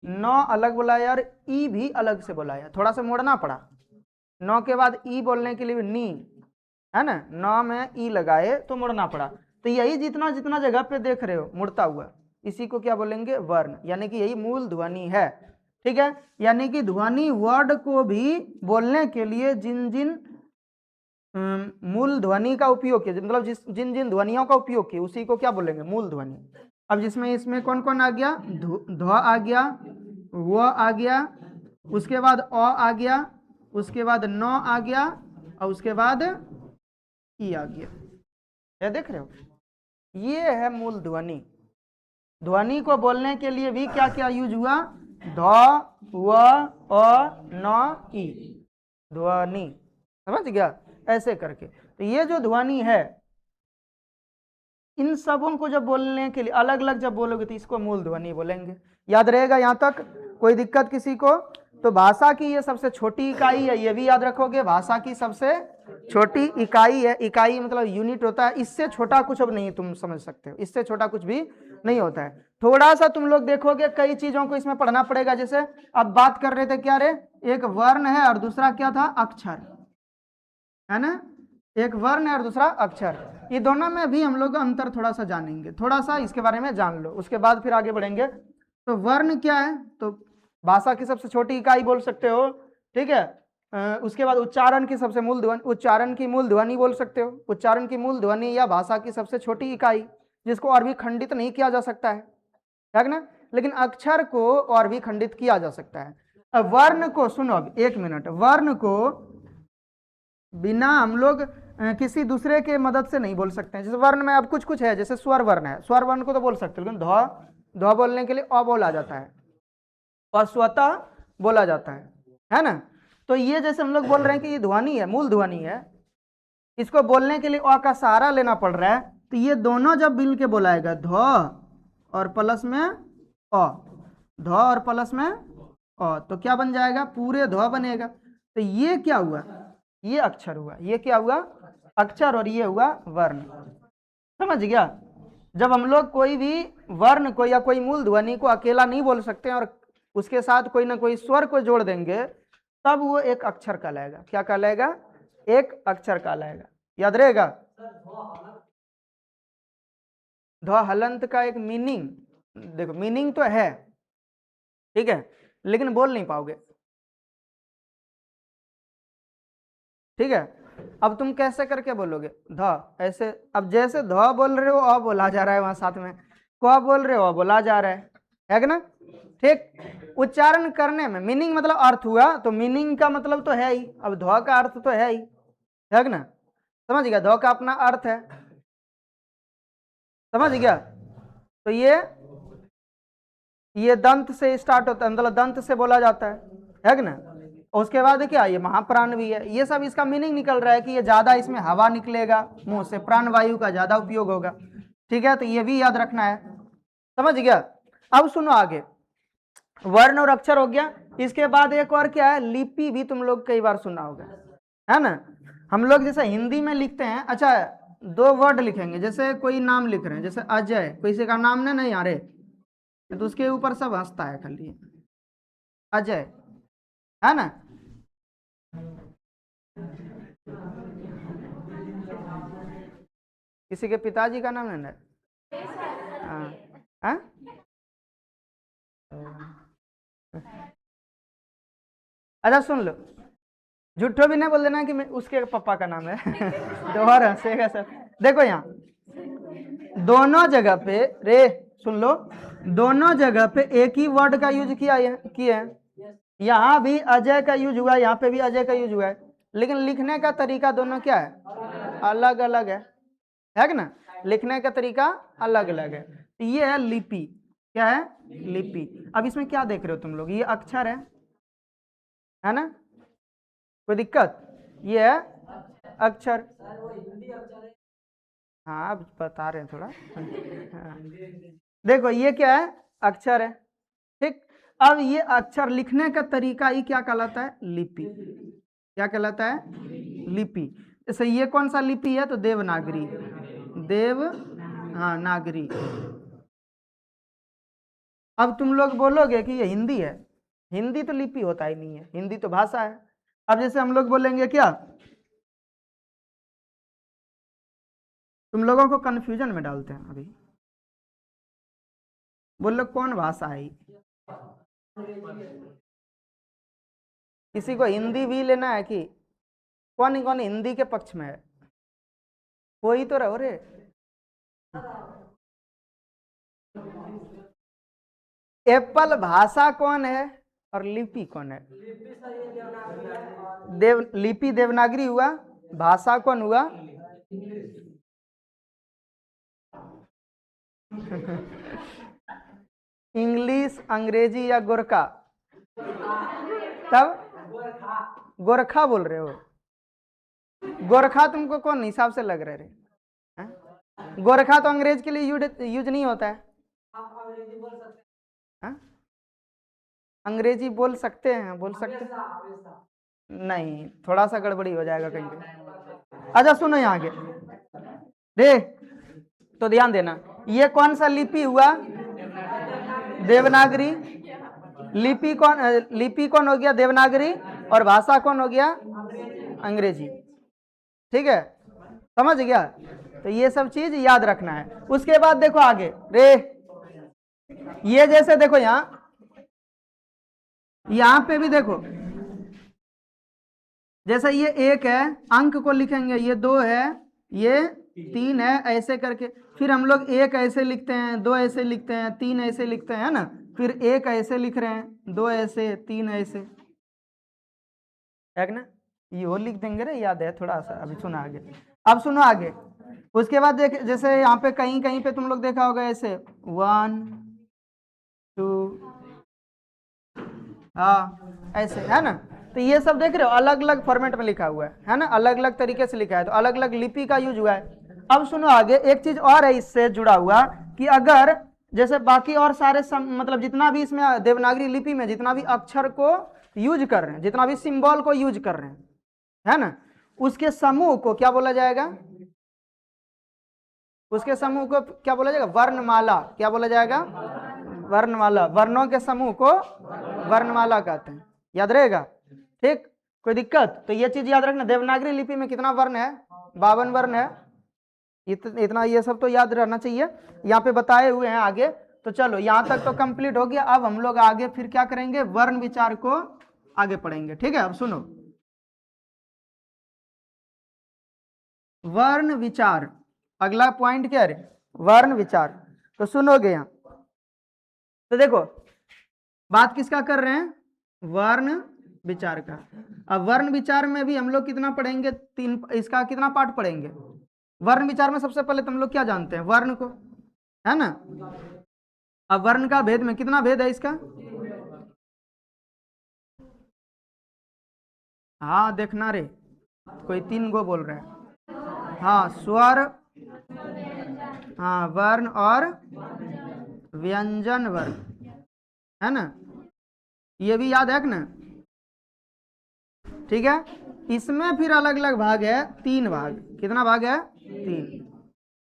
[SPEAKER 1] न अलग बुलाया और ई भी अलग से बुलाया, थोड़ा सा मोड़ना पड़ा। न के बाद ई बोलने के लिए नी, है ना, न में ई लगाए तो मुड़ना पड़ा। तो यही जितना जितना जगह पे देख रहे हो मुड़ता हुआ, इसी को क्या बोलेंगे, वर्ण, यानी कि यही मूल ध्वनि है, ठीक है। यानी कि ध्वनि वर्ड को भी बोलने के लिए जिन जिन मूल ध्वनि का उपयोग किया, मतलब जिन जिन ध्वनियों का उपयोग किया उसी को क्या बोलेंगे, मूल ध्वनि। अब जिसमें इसमें कौन कौन आ गया, ध्व आ गया, व आ गया, उसके बाद अ आ गया, उसके बाद न आ गया, और उसके बाद ई आ गया। ये देख रहे हो, ये है मूल ध्वनि। ध्वनि को बोलने के लिए भी क्या क्या यूज हुआ, ध, व, अ, न, ई, ध्वनि, समझ गया, ऐसे करके। तो ये जो ध्वनि है, इन सबों को जब बोलने के लिए अलग अलग जब बोलोगे तो इसको मूल ध्वनि बोलेंगे। याद रहेगा यहाँ तक, कोई दिक्कत किसी को। तो भाषा की ये सबसे छोटी इकाई है, ये भी याद रखोगे, भाषा की सबसे छोटी इकाई है। इकाई मतलब यूनिट होता है, इससे छोटा कुछ अब नहीं तुम समझ सकते हो, इससे छोटा कुछ भी नहीं होता है। थोड़ा सा तुम लोग देखोगे कई चीजों को इसमें पढ़ना पड़ेगा। जैसे अब बात कर रहे थे क्या रे, एक वर्ण है और दूसरा क्या था, अक्षर, है ना, एक वर्ण है और दूसरा अक्षर। ये दोनों में भी हम लोग अंतर थोड़ा सा जानेंगे, थोड़ा सा इसके बारे में जान लो, उसके बाद फिर आगे बढ़ेंगे। तो वर्ण क्या है, तो भाषा की सबसे छोटी इकाई बोल सकते हो, ठीक है। उसके बाद उच्चारण की सबसे मूल ध्वनि, उच्चारण की मूल ध्वनि बोल सकते हो, उच्चारण की मूल ध्वनि या भाषा की सबसे छोटी इकाई, जिसको और भी खंडित नहीं किया जा सकता है ना। लेकिन अक्षर को और भी खंडित किया जा सकता है। अब वर्ण को सुनो, अब एक मिनट, वर्ण को बिना हम लोग किसी दूसरे के मदद से नहीं बोल सकते हैं। जैसे वर्ण में अब कुछ कुछ है, जैसे स्वर वर्ण है, स्वर वर्ण को तो बोल सकते हो, लेकिन ध बोलने के लिए अ बोला जाता है और स्वतः बोला जाता है ना। तो ये जैसे हम लोग बोल रहे हैं कि ये ध्वनि है, मूल ध्वनि है, इसको बोलने के लिए अ का सहारा लेना पड़ रहा है, तो ये दोनों जब मिल के बोलाएगा ध और प्लस में अ, ध और प्लस में अ, तो क्या बन जाएगा, पूरे ध बनेगा। तो ये क्या हुआ, ये अक्षर हुआ, ये क्या हुआ, अक्षर, और ये हुआ वर्ण। समझ गया। जब हम लोग कोई भी वर्ण को या कोई मूल ध्वनि को अकेला नहीं बोल सकते और उसके साथ कोई ना कोई स्वर को जोड़ देंगे, तब वो एक अक्षर कहलाएगा। क्या कहलाएगा, एक अक्षर कहलाएगा। याद रहेगा। ध हलंत का एक मीनिंग देखो, मीनिंग तो है, ठीक है, लेकिन बोल नहीं पाओगे, ठीक है। अब तुम कैसे करके बोलोगे ध, ऐसे, अब जैसे ध बोल रहे हो अ बोला जा रहा है, वहां साथ में क बोल रहे हो अ बोला जा रहा है कि ना, ठीक। उच्चारण करने में मीनिंग मतलब अर्थ हुआ, तो मीनिंग का मतलब तो है ही, अब ध का अर्थ तो है ही, है कि ना। समझ गया, ध का अपना अर्थ है, समझ गया। तो ये दंत से स्टार्ट होता है, मतलब दंत से बोला जाता है कि ना। और उसके बाद क्या, ये महाप्राण भी है। ये सब इसका मीनिंग निकल रहा है कि ये ज्यादा इसमें हवा निकलेगा मुंह से, प्राण वायु का ज्यादा उपयोग होगा, ठीक है। तो ये भी याद रखना है, समझ गया। अब सुनो आगे, वर्ण और अक्षर हो गया। इसके बाद एक और क्या है, लिपि भी तुम लोग कई बार सुना होगा, है ना। हम लोग जैसे हिंदी में लिखते हैं, अच्छा दो वर्ड लिखेंगे, जैसे कोई नाम लिख रहे हैं, जैसे अजय, किसी का नाम नहीं आ रहे, तो उसके ऊपर सब हंसता है खाली, अजय, है ना। किसी के पिताजी का नाम है ना, हाँ, हाँ? अच्छा सुन लो, झूठो भी नहीं बोल देना कि मैं उसके पापा का नाम है दोबारा हंसेगा सर। देखो यहाँ दोनों जगह पे, रे सुन लो, दोनों जगह पे एक ही वर्ड का यूज किया है। यहाँ भी अजय का यूज हुआ है, यहाँ पे भी अजय का यूज हुआ है, लेकिन लिखने का तरीका दोनों क्या है, अलग अलग है कि ना। लिखने का तरीका अलग अलग है। तो ये है लिपि, क्या है, लिपि। अब इसमें क्या देख रहे हो तुम लोग, ये अक्षर है ना, कोई दिक्कत, ये है अक्षर। हाँ अब बता रहे हैं थोड़ा हाँ। देखो ये क्या है, अक्षर है, ठीक। अब ये अक्षर लिखने का तरीका ही क्या कहलाता है, लिपि। क्या कहलाता है, लिपि। जैसे ये कौन सा लिपि है, तो देवनागरी, देव, हाँ नागरी। अब तुम लोग बोलोगे कि ये हिंदी है, हिंदी तो लिपि होता ही नहीं है, हिंदी तो भाषा है। अब जैसे हम लोग बोलेंगे क्या, तुम लोगों को कंफ्यूजन में डालते हैं अभी, बोल लो कौन भाषा है, किसी को हिंदी भी लेना है कि कौन कौन हिंदी के पक्ष में है, कोई तो रहो रे। एप्पल भाषा कौन है और लिपि कौन है, लिपि देवनागरी हुआ, भाषा कौन हुआ इंग्लिश, अंग्रेजी या गोरखा, तब गोरखा बोल रहे हो, गोरखा तुमको कौन हिसाब से लग रहे रे, गोरखा तो अंग्रेज के लिए यूज नहीं होता है, हा? अंग्रेजी बोल सकते हैं, बोल सकते नहीं, थोड़ा सा गड़बड़ी हो जाएगा कहीं पे। अच्छा सुनो यहाँ आगे रे, तो ध्यान देना, ये कौन सा लिपि हुआ, देवनागरी। लिपि कौन हो गया, देवनागरी, और भाषा कौन हो गया, अंग्रेजी, ठीक है, समझ गया। तो ये सब चीज याद रखना है। उसके बाद देखो आगे रे, ये जैसे देखो यहां पे भी देखो, जैसे ये एक है, अंक को लिखेंगे, ये दो है, ये तीन है, ऐसे करके फिर हम लोग एक ऐसे लिखते हैं, दो ऐसे लिखते हैं, तीन ऐसे लिखते हैं, है ना। फिर एक ऐसे लिख रहे हैं, दो ऐसे, तीन ऐसे, है ना। ये वो लिख देंगे रे, याद है थोड़ा सा, अभी सुना आगे। अब सुनो आगे, उसके बाद देख, जैसे यहाँ पे कहीं कहीं पे तुम लोग देखा होगा ऐसे 1 2, हाँ ऐसे, है ना। तो ये सब देख रहे हो अलग अलग फॉर्मेट में लिखा हुआ है ना, अलग अलग तरीके से लिखा है, तो अलग अलग लिपि का यूज हुआ है। अब सुनो आगे एक चीज और है इससे जुड़ा हुआ कि अगर जैसे बाकी और सारे मतलब जितना भी इसमें देवनागरी लिपि में जितना भी अक्षर को यूज कर रहे हैं, जितना भी सिंबल को यूज कर रहे हैं, है ना, उसके समूह को क्या बोला जाएगा? उसके समूह को क्या बोला जाएगा? वर्णमाला। क्या बोला जाएगा? वर्णमाला। वर्णों के समूह को वर्णमाला कहते हैं, याद रहेगा? ठीक, कोई दिक्कत? तो ये चीज याद रखना, देवनागरी लिपि में कितना वर्ण है? 52 वर्ण है। इतना ये सब तो याद रहना चाहिए, यहाँ पे बताए हुए हैं आगे। तो चलो यहाँ तक तो कंप्लीट हो गया। अब हम लोग आगे फिर क्या करेंगे? वर्ण विचार को आगे पढ़ेंगे। ठीक है, अब सुनो, वर्ण विचार अगला पॉइंट क्या है? वर्ण विचार। तो सुनोगे यहाँ, तो देखो बात किसका कर रहे हैं? वर्ण विचार का। अब वर्ण विचार में भी हम लोग कितना पढ़ेंगे? तीन, इसका कितना पार्ट पढ़ेंगे? वर्ण विचार में सबसे पहले तुम लोग क्या जानते हैं? वर्ण को, है ना? अब वर्ण का भेद में कितना भेद है इसका? हाँ देखना रे, कोई 3 गो बोल रहा है। हाँ स्वर, हाँ वर्ण और व्यंजन वर्ण, है ना? ये भी याद है ना? ठीक है, इसमें फिर अलग अलग भाग है, 3 भाग। कितना भाग है? 3।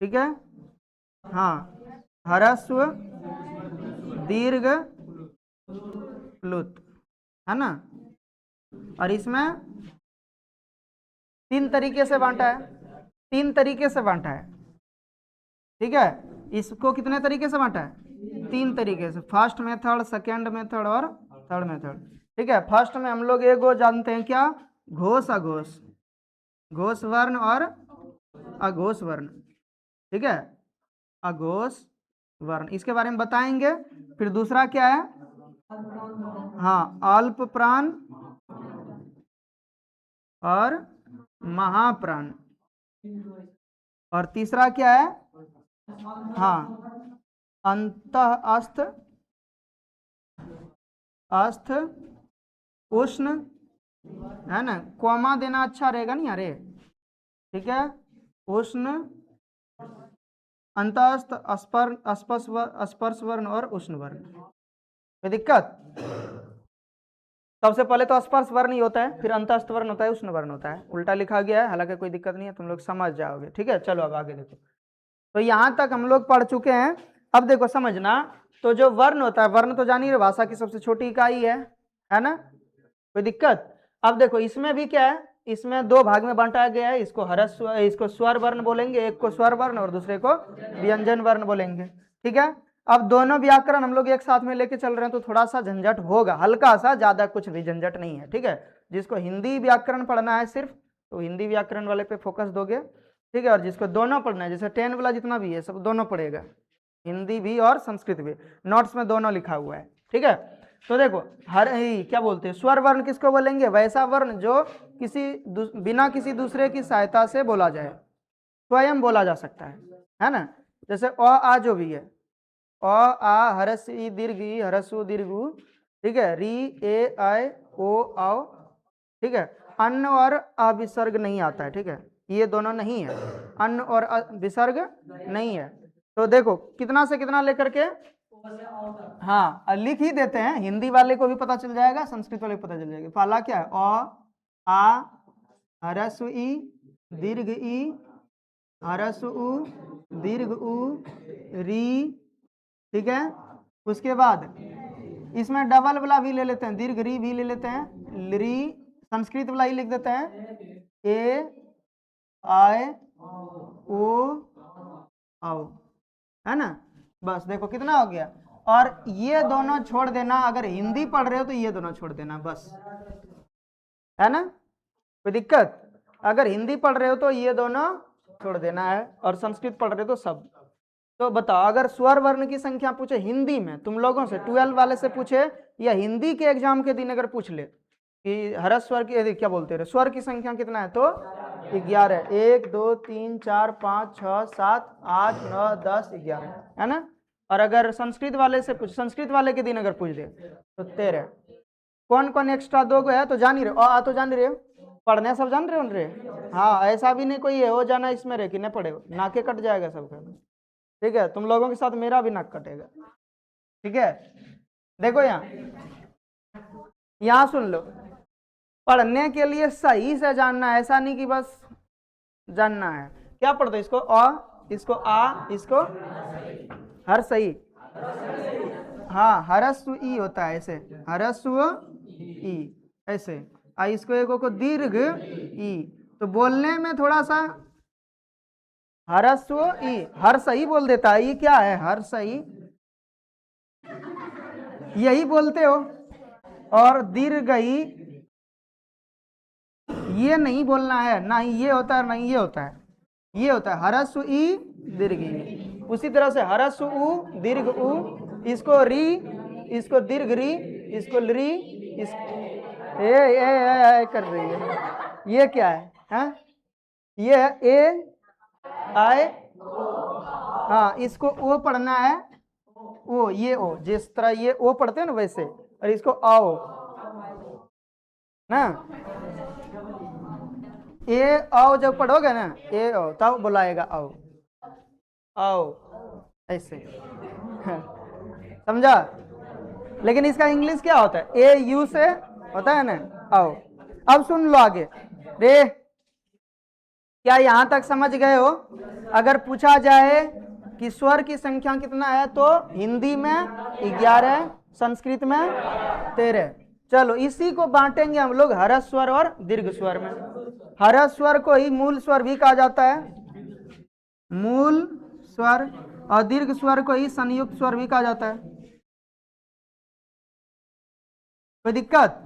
[SPEAKER 1] ठीक है, हाँ, ह्रस्व, दीर्घ, प्लुत, है ना? और इसमें 3 तरीके से बांटा है, 3 तरीके से बांटा है। ठीक है, इसको कितने तरीके से बांटा है? 3 तरीके से, फर्स्ट मेथड, सेकेंड मेथड और थर्ड मेथड। ठीक है, फर्स्ट में हम लोग एगो जानते हैं क्या? घोष अघोष, घोष वर्ण और अघोष वर्ण। ठीक है, अघोष वर्ण, इसके बारे में बताएंगे। फिर दूसरा क्या है? हाँ, अल्प प्राण और महाप्राण। और तीसरा क्या है? हाँ, अंतः अस्थ, अस्थ, उष्ण, है ना? कॉमा देना अच्छा रहेगा नहीं अरे? ठीक है, उष्ण, अंतस्थ, स्पर्श वर्ण और उष्ण वर्ण। कोई दिक्कत? सबसे पहले तो स्पर्श वर्ण ही होता है, फिर अंतस्थ वर्ण होता है, उष्ण वर्ण होता है। उल्टा लिखा गया है, हालांकि कोई दिक्कत नहीं है, तुम लोग समझ जाओगे। ठीक है, चलो अब आगे देखो। तो यहां तक हम लोग पढ़ चुके हैं। अब देखो समझना, तो जो वर्ण होता है, वर्ण तो जानिए भाषा की सबसे छोटी इकाई है ना? कोई दिक्कत? अब देखो इसमें भी क्या है, इसमें 2 भाग में बांटा गया है। इसको ह्रस्व, इसको स्वर वर्ण बोलेंगे, एक को स्वर वर्ण और दूसरे को व्यंजन वर्ण बोलेंगे। ठीक है, अब दोनों व्याकरण हम लोग एक साथ में लेके चल रहे हैं, तो थोड़ा सा झंझट होगा, हल्का सा, ज्यादा कुछ भी झंझट नहीं है। ठीक है, जिसको हिंदी व्याकरण पढ़ना है सिर्फ, तो हिंदी व्याकरण वाले पे फोकस दोगे। ठीक है, और जिसको दोनों पढ़ना है, जैसे 10 वाला जितना भी है सब दोनों पढ़ेगा, हिंदी भी और संस्कृत भी। नोट्स में दोनों लिखा हुआ है। ठीक है, तो देखो क्या बोलते हैं, स्वर वर्ण किसको बोलेंगे? वैसा वर्ण जो बिना किसी दूसरे की सहायता से बोला जाए, स्वयं बोला जा सकता है ना? जैसे अ आ जो भी है, अ आ, हरस ई दीर्घ ई, हरसु दीर्घ उ। ठीक है, री ए आई ओ आओ। ठीक है, अन्न और अविसर्ग नहीं आता है। ठीक है, ये दोनों नहीं है, अन्न और विसर्ग नहीं है। तो देखो कितना से कितना लेकर के, हाँ लिख ही देते हैं, हिंदी वाले को भी पता चल जाएगा, संस्कृत वाले को पता चल जाएगा। पहला क्या है? अ आ, ह्रस्व ई, दीर्घ ई, ह्रस्व उ, दीर्घ उ, री। ठीक है, उसके बाद इसमें डबल वाला भी ले लेते हैं, दीर्घ री भी ले लेते हैं, री, संस्कृत वाला ही लिख देते हैं, ए आय ओ आओ, है ना? बस देखो कितना हो गया। और ये दोनों छोड़ देना, अगर हिंदी पढ़ रहे हो तो ये दोनों छोड़ देना बस, है ना? कोई दिक्कत? अगर हिंदी पढ़ रहे हो तो ये दोनों छोड़ देना है, और संस्कृत पढ़ रहे हो तो सब। तो बताओ, अगर स्वर वर्ण की संख्या पूछे हिंदी में तुम लोगों से, 12 वाले से पूछे, या हिंदी के एग्जाम के दिन अगर पूछ ले कि हरस स्वर की, क्या बोलते रहे, स्वर की संख्या कितना है, तो 11। 1 2 3 4 5 6 7 8 9 10 11, है ना? और अगर संस्कृत वाले से पूछ, संस्कृत वाले के दिन अगर पूछ दे तो 13। कौन कौन एक्स्ट्रा 2 गो है तो जान ही रहे, तो जान रहे हो, पढ़ने सब जान रहे हो रे? हाँ, ऐसा भी नहीं कोई है हो जाना इसमें रे कि नहीं पढ़े, नाके कट जाएगा सबका। ठीक है, तुम लोगों के साथ मेरा भी नाक कटेगा। ठीक है, देखो यहाँ सुन लो, पढ़ने के लिए सही से जानना है, ऐसा नहीं कि बस जानना है। क्या पढ़ते इसको इसको इसको हर सही, हाँ हरस्व ई होता है ऐसे, हरस्व ई ऐसे, इसको एक को दीर्घ ई, तो बोलने में थोड़ा सा हरस्व ई, हर सही बोल देता है। ये क्या है हर सही, यही बोलते हो। और दीर्घ ई, ये नहीं बोलना है, ना ही ये होता है ना ही ये होता है, ये होता है हरस्व ई दीर्घ ई। उसी तरह से हरस्व उ दीर्घ उ, इसको री, इसको दीर्घ री, इसको री, इस ए कर रही है, ये क्या है हाँ? ये है ए आए, हाँ इसको ओ पढ़ना है, ओ ये ओ, जिस तरह ये ओ पढ़ते हैं ना वैसे, और इसको आओ ना, ए आओ जब पढ़ोगे ना, ए आओ तब बुलाएगा आओ, आओ ऐसे समझा? लेकिन इसका इंग्लिश क्या होता है, ए यू से होता है ना आओ। अब सुन लो आगे रे, क्या यहां तक समझ गए हो? अगर पूछा जाए कि स्वर की संख्या कितना है, तो हिंदी में 11, संस्कृत में 13। चलो इसी को बांटेंगे हम लोग हरस स्वर और दीर्घ स्वर में। हरस स्वर को ही मूल स्वर भी कहा जाता है, मूल स्वर, और दीर्घ स्वर को ही संयुक्त स्वर भी कहा जाता है। कोई दिक्कत?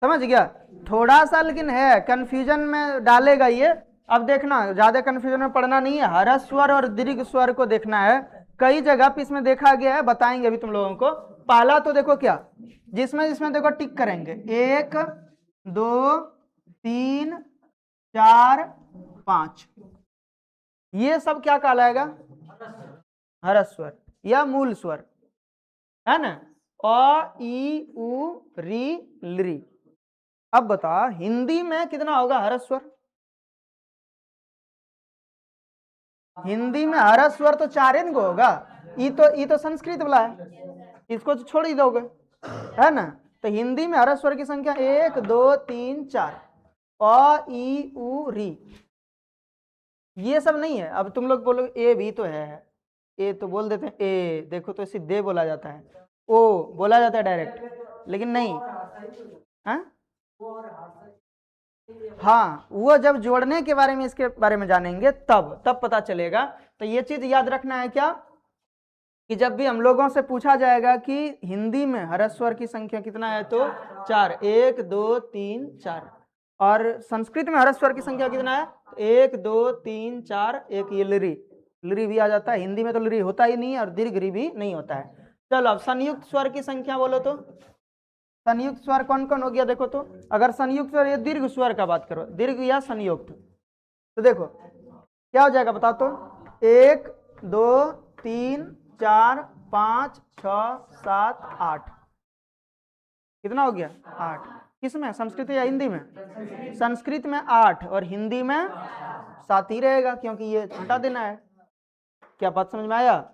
[SPEAKER 1] समझ गया? थोड़ा सा लेकिन है कंफ्यूजन में डालेगा ये। अब देखना ज्यादा कंफ्यूजन में पढ़ना नहीं है, हरस स्वर और दीर्घ स्वर को देखना है। कई जगह पे इसमें देखा गया है, बताएंगे अभी तुम लोगों को। पहला तो देखो क्या, जिसमें जिसमें देखो टिक करेंगे, 1 2 3 4 5, ये सब क्या कहलाएगा? हरस स्वर या मूल स्वर, है ना? अ ई उ री लरी। अब बता हिंदी में कितना होगा हरस स्वर? हिंदी में हरस स्वर तो 4 को होगा। ये तो संस्कृत वाला है, इसको तो छोड़ ही दोगे, है ना? तो हिंदी में हरस स्वर की संख्या 1 2 3 4, अ ई उ री, ये सब नहीं है। अब तुम लोग बोलोगे ए भी तो है, ए तो बोल देते हैं, ए देखो तो सीधे बोला जाता है, ओ बोला जाता है डायरेक्ट, लेकिन नहीं है? हाँ वो जब जोड़ने के बारे में, इसके बारे में जानेंगे तब पता चलेगा। तो ये चीज याद रखना है क्या, कि जब भी हम लोगों से पूछा जाएगा कि हिंदी में हरस स्वर की संख्या कितना है, तो 4, 1 2 3 4। और संस्कृत में हरस स्वर की संख्या कितना है? 1 2 3 4, एक ये लिरी, लिरी भी आ जाता है। हिंदी में तो लिरी होता ही नहीं है, और दीर्घ री भी नहीं होता है। चलो अब संयुक्त स्वर की संख्या बोलो तो, संयुक्त स्वर कौन कौन हो गया देखो तो। अगर संयुक्त स्वर, ये दीर्घ स्वर का बात करो, दीर्घ या संयुक्त, तो देखो क्या हो जाएगा बता तो। 1 2 3 4 5 6 7 8, कितना हो गया? 8। किसमें, संस्कृत या हिंदी में? संस्कृत में 8 और हिंदी में 7 ही रहेगा, क्योंकि ये हटा देना है। क्या बात समझ में आया?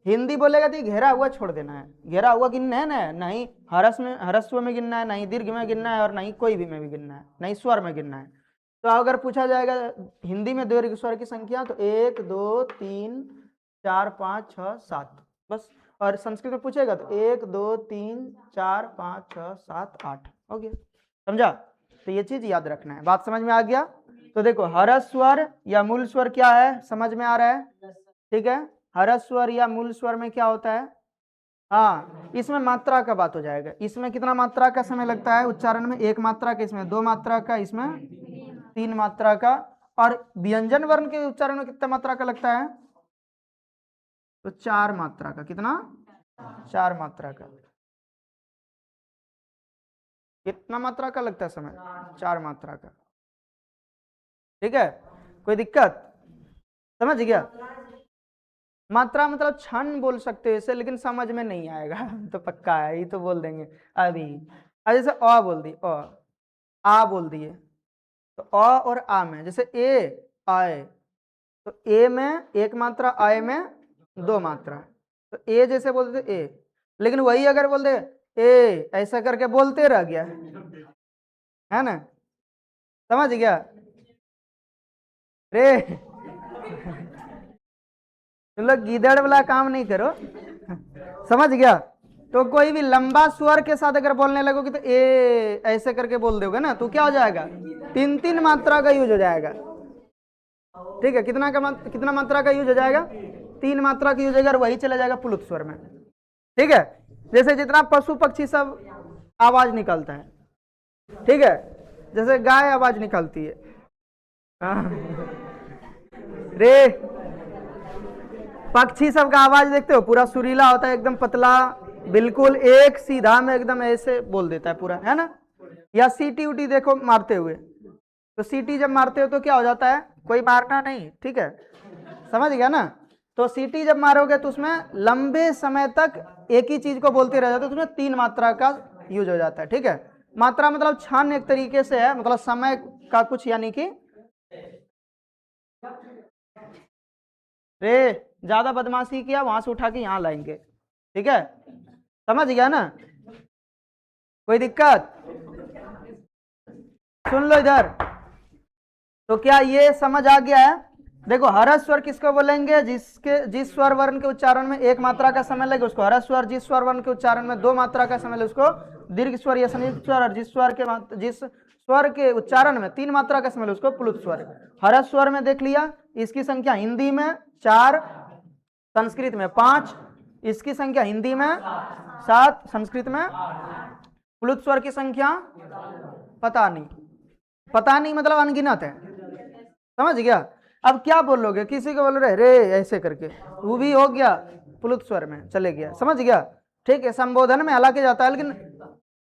[SPEAKER 1] हिंदी बोलेगा तो घेरा हुआ छोड़ देना है, घेरा हुआ गिनना है ना, नहीं हरस में, हरस्व में गिनना है, नहीं दीर्घ में गिनना है, और नहीं कोई भी में भी गिनना है, नहीं स्वर में गिनना है। तो अगर पूछा जाएगा हिंदी में दीर्घ स्वर की संख्या, तो 1 2 3 4 5 6 7 बस। और संस्कृत में पूछेगा तो 1 2 3 4 5 6 7 8 हो गया। समझा? तो ये चीज याद रखना है। बात समझ में आ गया? तो देखो हरस स्वर या मूल स्वर क्या है, समझ में आ रहा है? ठीक है, हरस स्वर या मूल स्वर में क्या होता है? हाँ इसमें मात्रा का बात हो जाएगा। इसमें कितना मात्रा का समय लगता है उच्चारण में? 1 मात्रा का, इसमें 2 मात्रा का, इसमें 3 मात्रा का। और व्यंजन वर्ण के उच्चारण में कितना मात्रा का लगता है? तो 4 मात्रा का। कितना? 4 मात्रा का। कितना मात्रा का लगता है समय? 4 मात्रा का। ठीक है, कोई दिक्कत? समझ गया? मात्रा मतलब क्षण बोल सकते हो इसे, लेकिन समझ में नहीं आएगा तो पक्का है, ये तो बोल देंगे अभी। जैसे अ बोल दी, अ, आ बोल दिए, तो अ और आ में, जैसे ए आए, तो ए में एक मात्रा, आए में दो मात्रा, तो ए जैसे बोलते थे ए, लेकिन वही अगर बोलते ए ऐसा करके बोलते रह गया, है ना, समझ गया रे। तुम लोग गीदड़ वाला काम नहीं करो, समझ गया। तो कोई भी लंबा स्वर के साथ अगर बोलने लगोगे तो ए ऐसे करके बोल दोगे ना, तो क्या हो जाएगा, तीन तीन मात्रा का यूज हो जाएगा। ठीक है, कितना मात्रा का यूज हो जाएगा, तीन मात्रा का यूज होगा, वही चला जाएगा प्लुत स्वर में। ठीक है, जैसे जितना पशु पक्षी सब आवाज निकालता है, ठीक है, जैसे गाय आवाज निकालती है, रे, पक्षी सब का आवाज देखते हो, पूरा सुरीला होता है, एकदम पतला, बिल्कुल एक सीधा में एकदम ऐसे बोल देता है पूरा, है ना। या सीटी उटी देखो मारते हुए, तो सीटी जब मारते हो तो क्या हो जाता है, कोई मारना नहीं, ठीक है, समझ गया ना। तो सीटी जब मारोगे तो उसमें लंबे समय तक एक ही चीज को बोलते रह जाते, तो उसमें तीन मात्रा का यूज हो जाता है। ठीक है, मात्रा मतलब क्षण एक तरीके से है, मतलब समय का कुछ, यानी कि रे ज्यादा बदमाशी किया, वहां से उठा के यहां लाएंगे, ठीक है, समझ गया ना, कोई दिक्कत, सुन लो इधर। तो क्या ये समझ आ गया है। देखो हरस स्वर किसको बोलेंगे, जिस स्वर वर्ण के उच्चारण में एक मात्रा का समय लगे उसको हरस स्वर, जिस स्वर वर्ण के उच्चारण में दो मात्रा का समय लगे उसको दीर्घ स्वर या संयुक्त स्वर, और जिस स्वर के उच्चारण में तीन मात्रा का समय लगे उसको प्लुत स्वर। हरस स्वर में देख लिया, इसकी संख्या हिंदी में 4, संस्कृत में 5, इसकी संख्या हिंदी में 7, संस्कृत में, प्लुत स्वर की संख्या पता नहीं मतलब अनगिनत है, समझ गया। अब क्या बोलोगे, किसी को बोल रहे रे ऐसे करके, वो भी हो गया प्लुत स्वर में चले गया, समझ गया। ठीक है, संबोधन में हालांकि जाता है, लेकिन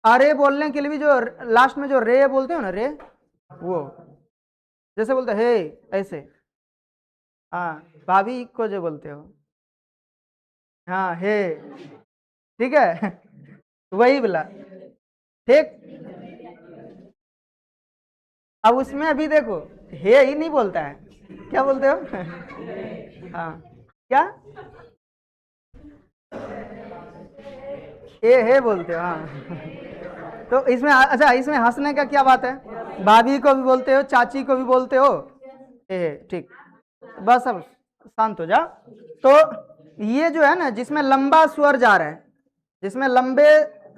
[SPEAKER 1] अरे बोलने के लिए भी जो लास्ट में जो रे बोलते हो ना, रे, वो जैसे बोलते हे ऐसे, हाँ भाभी को जो बोलते हो, हाँ हे, ठीक है, वही बोला, ठीक। अब उसमें अभी देखो हे ही नहीं बोलता है, क्या बोलते हो, हाँ क्या, ए हे बोलते हो, हाँ। तो इसमें अच्छा, इसमें हंसने का क्या बात है, भाभी को भी बोलते हो, चाची को भी बोलते हो, ए ठीक, बस अब शांत हो जा। तो ये जो है ना, जिसमें लंबा स्वर जा रहा है, जिसमें लंबे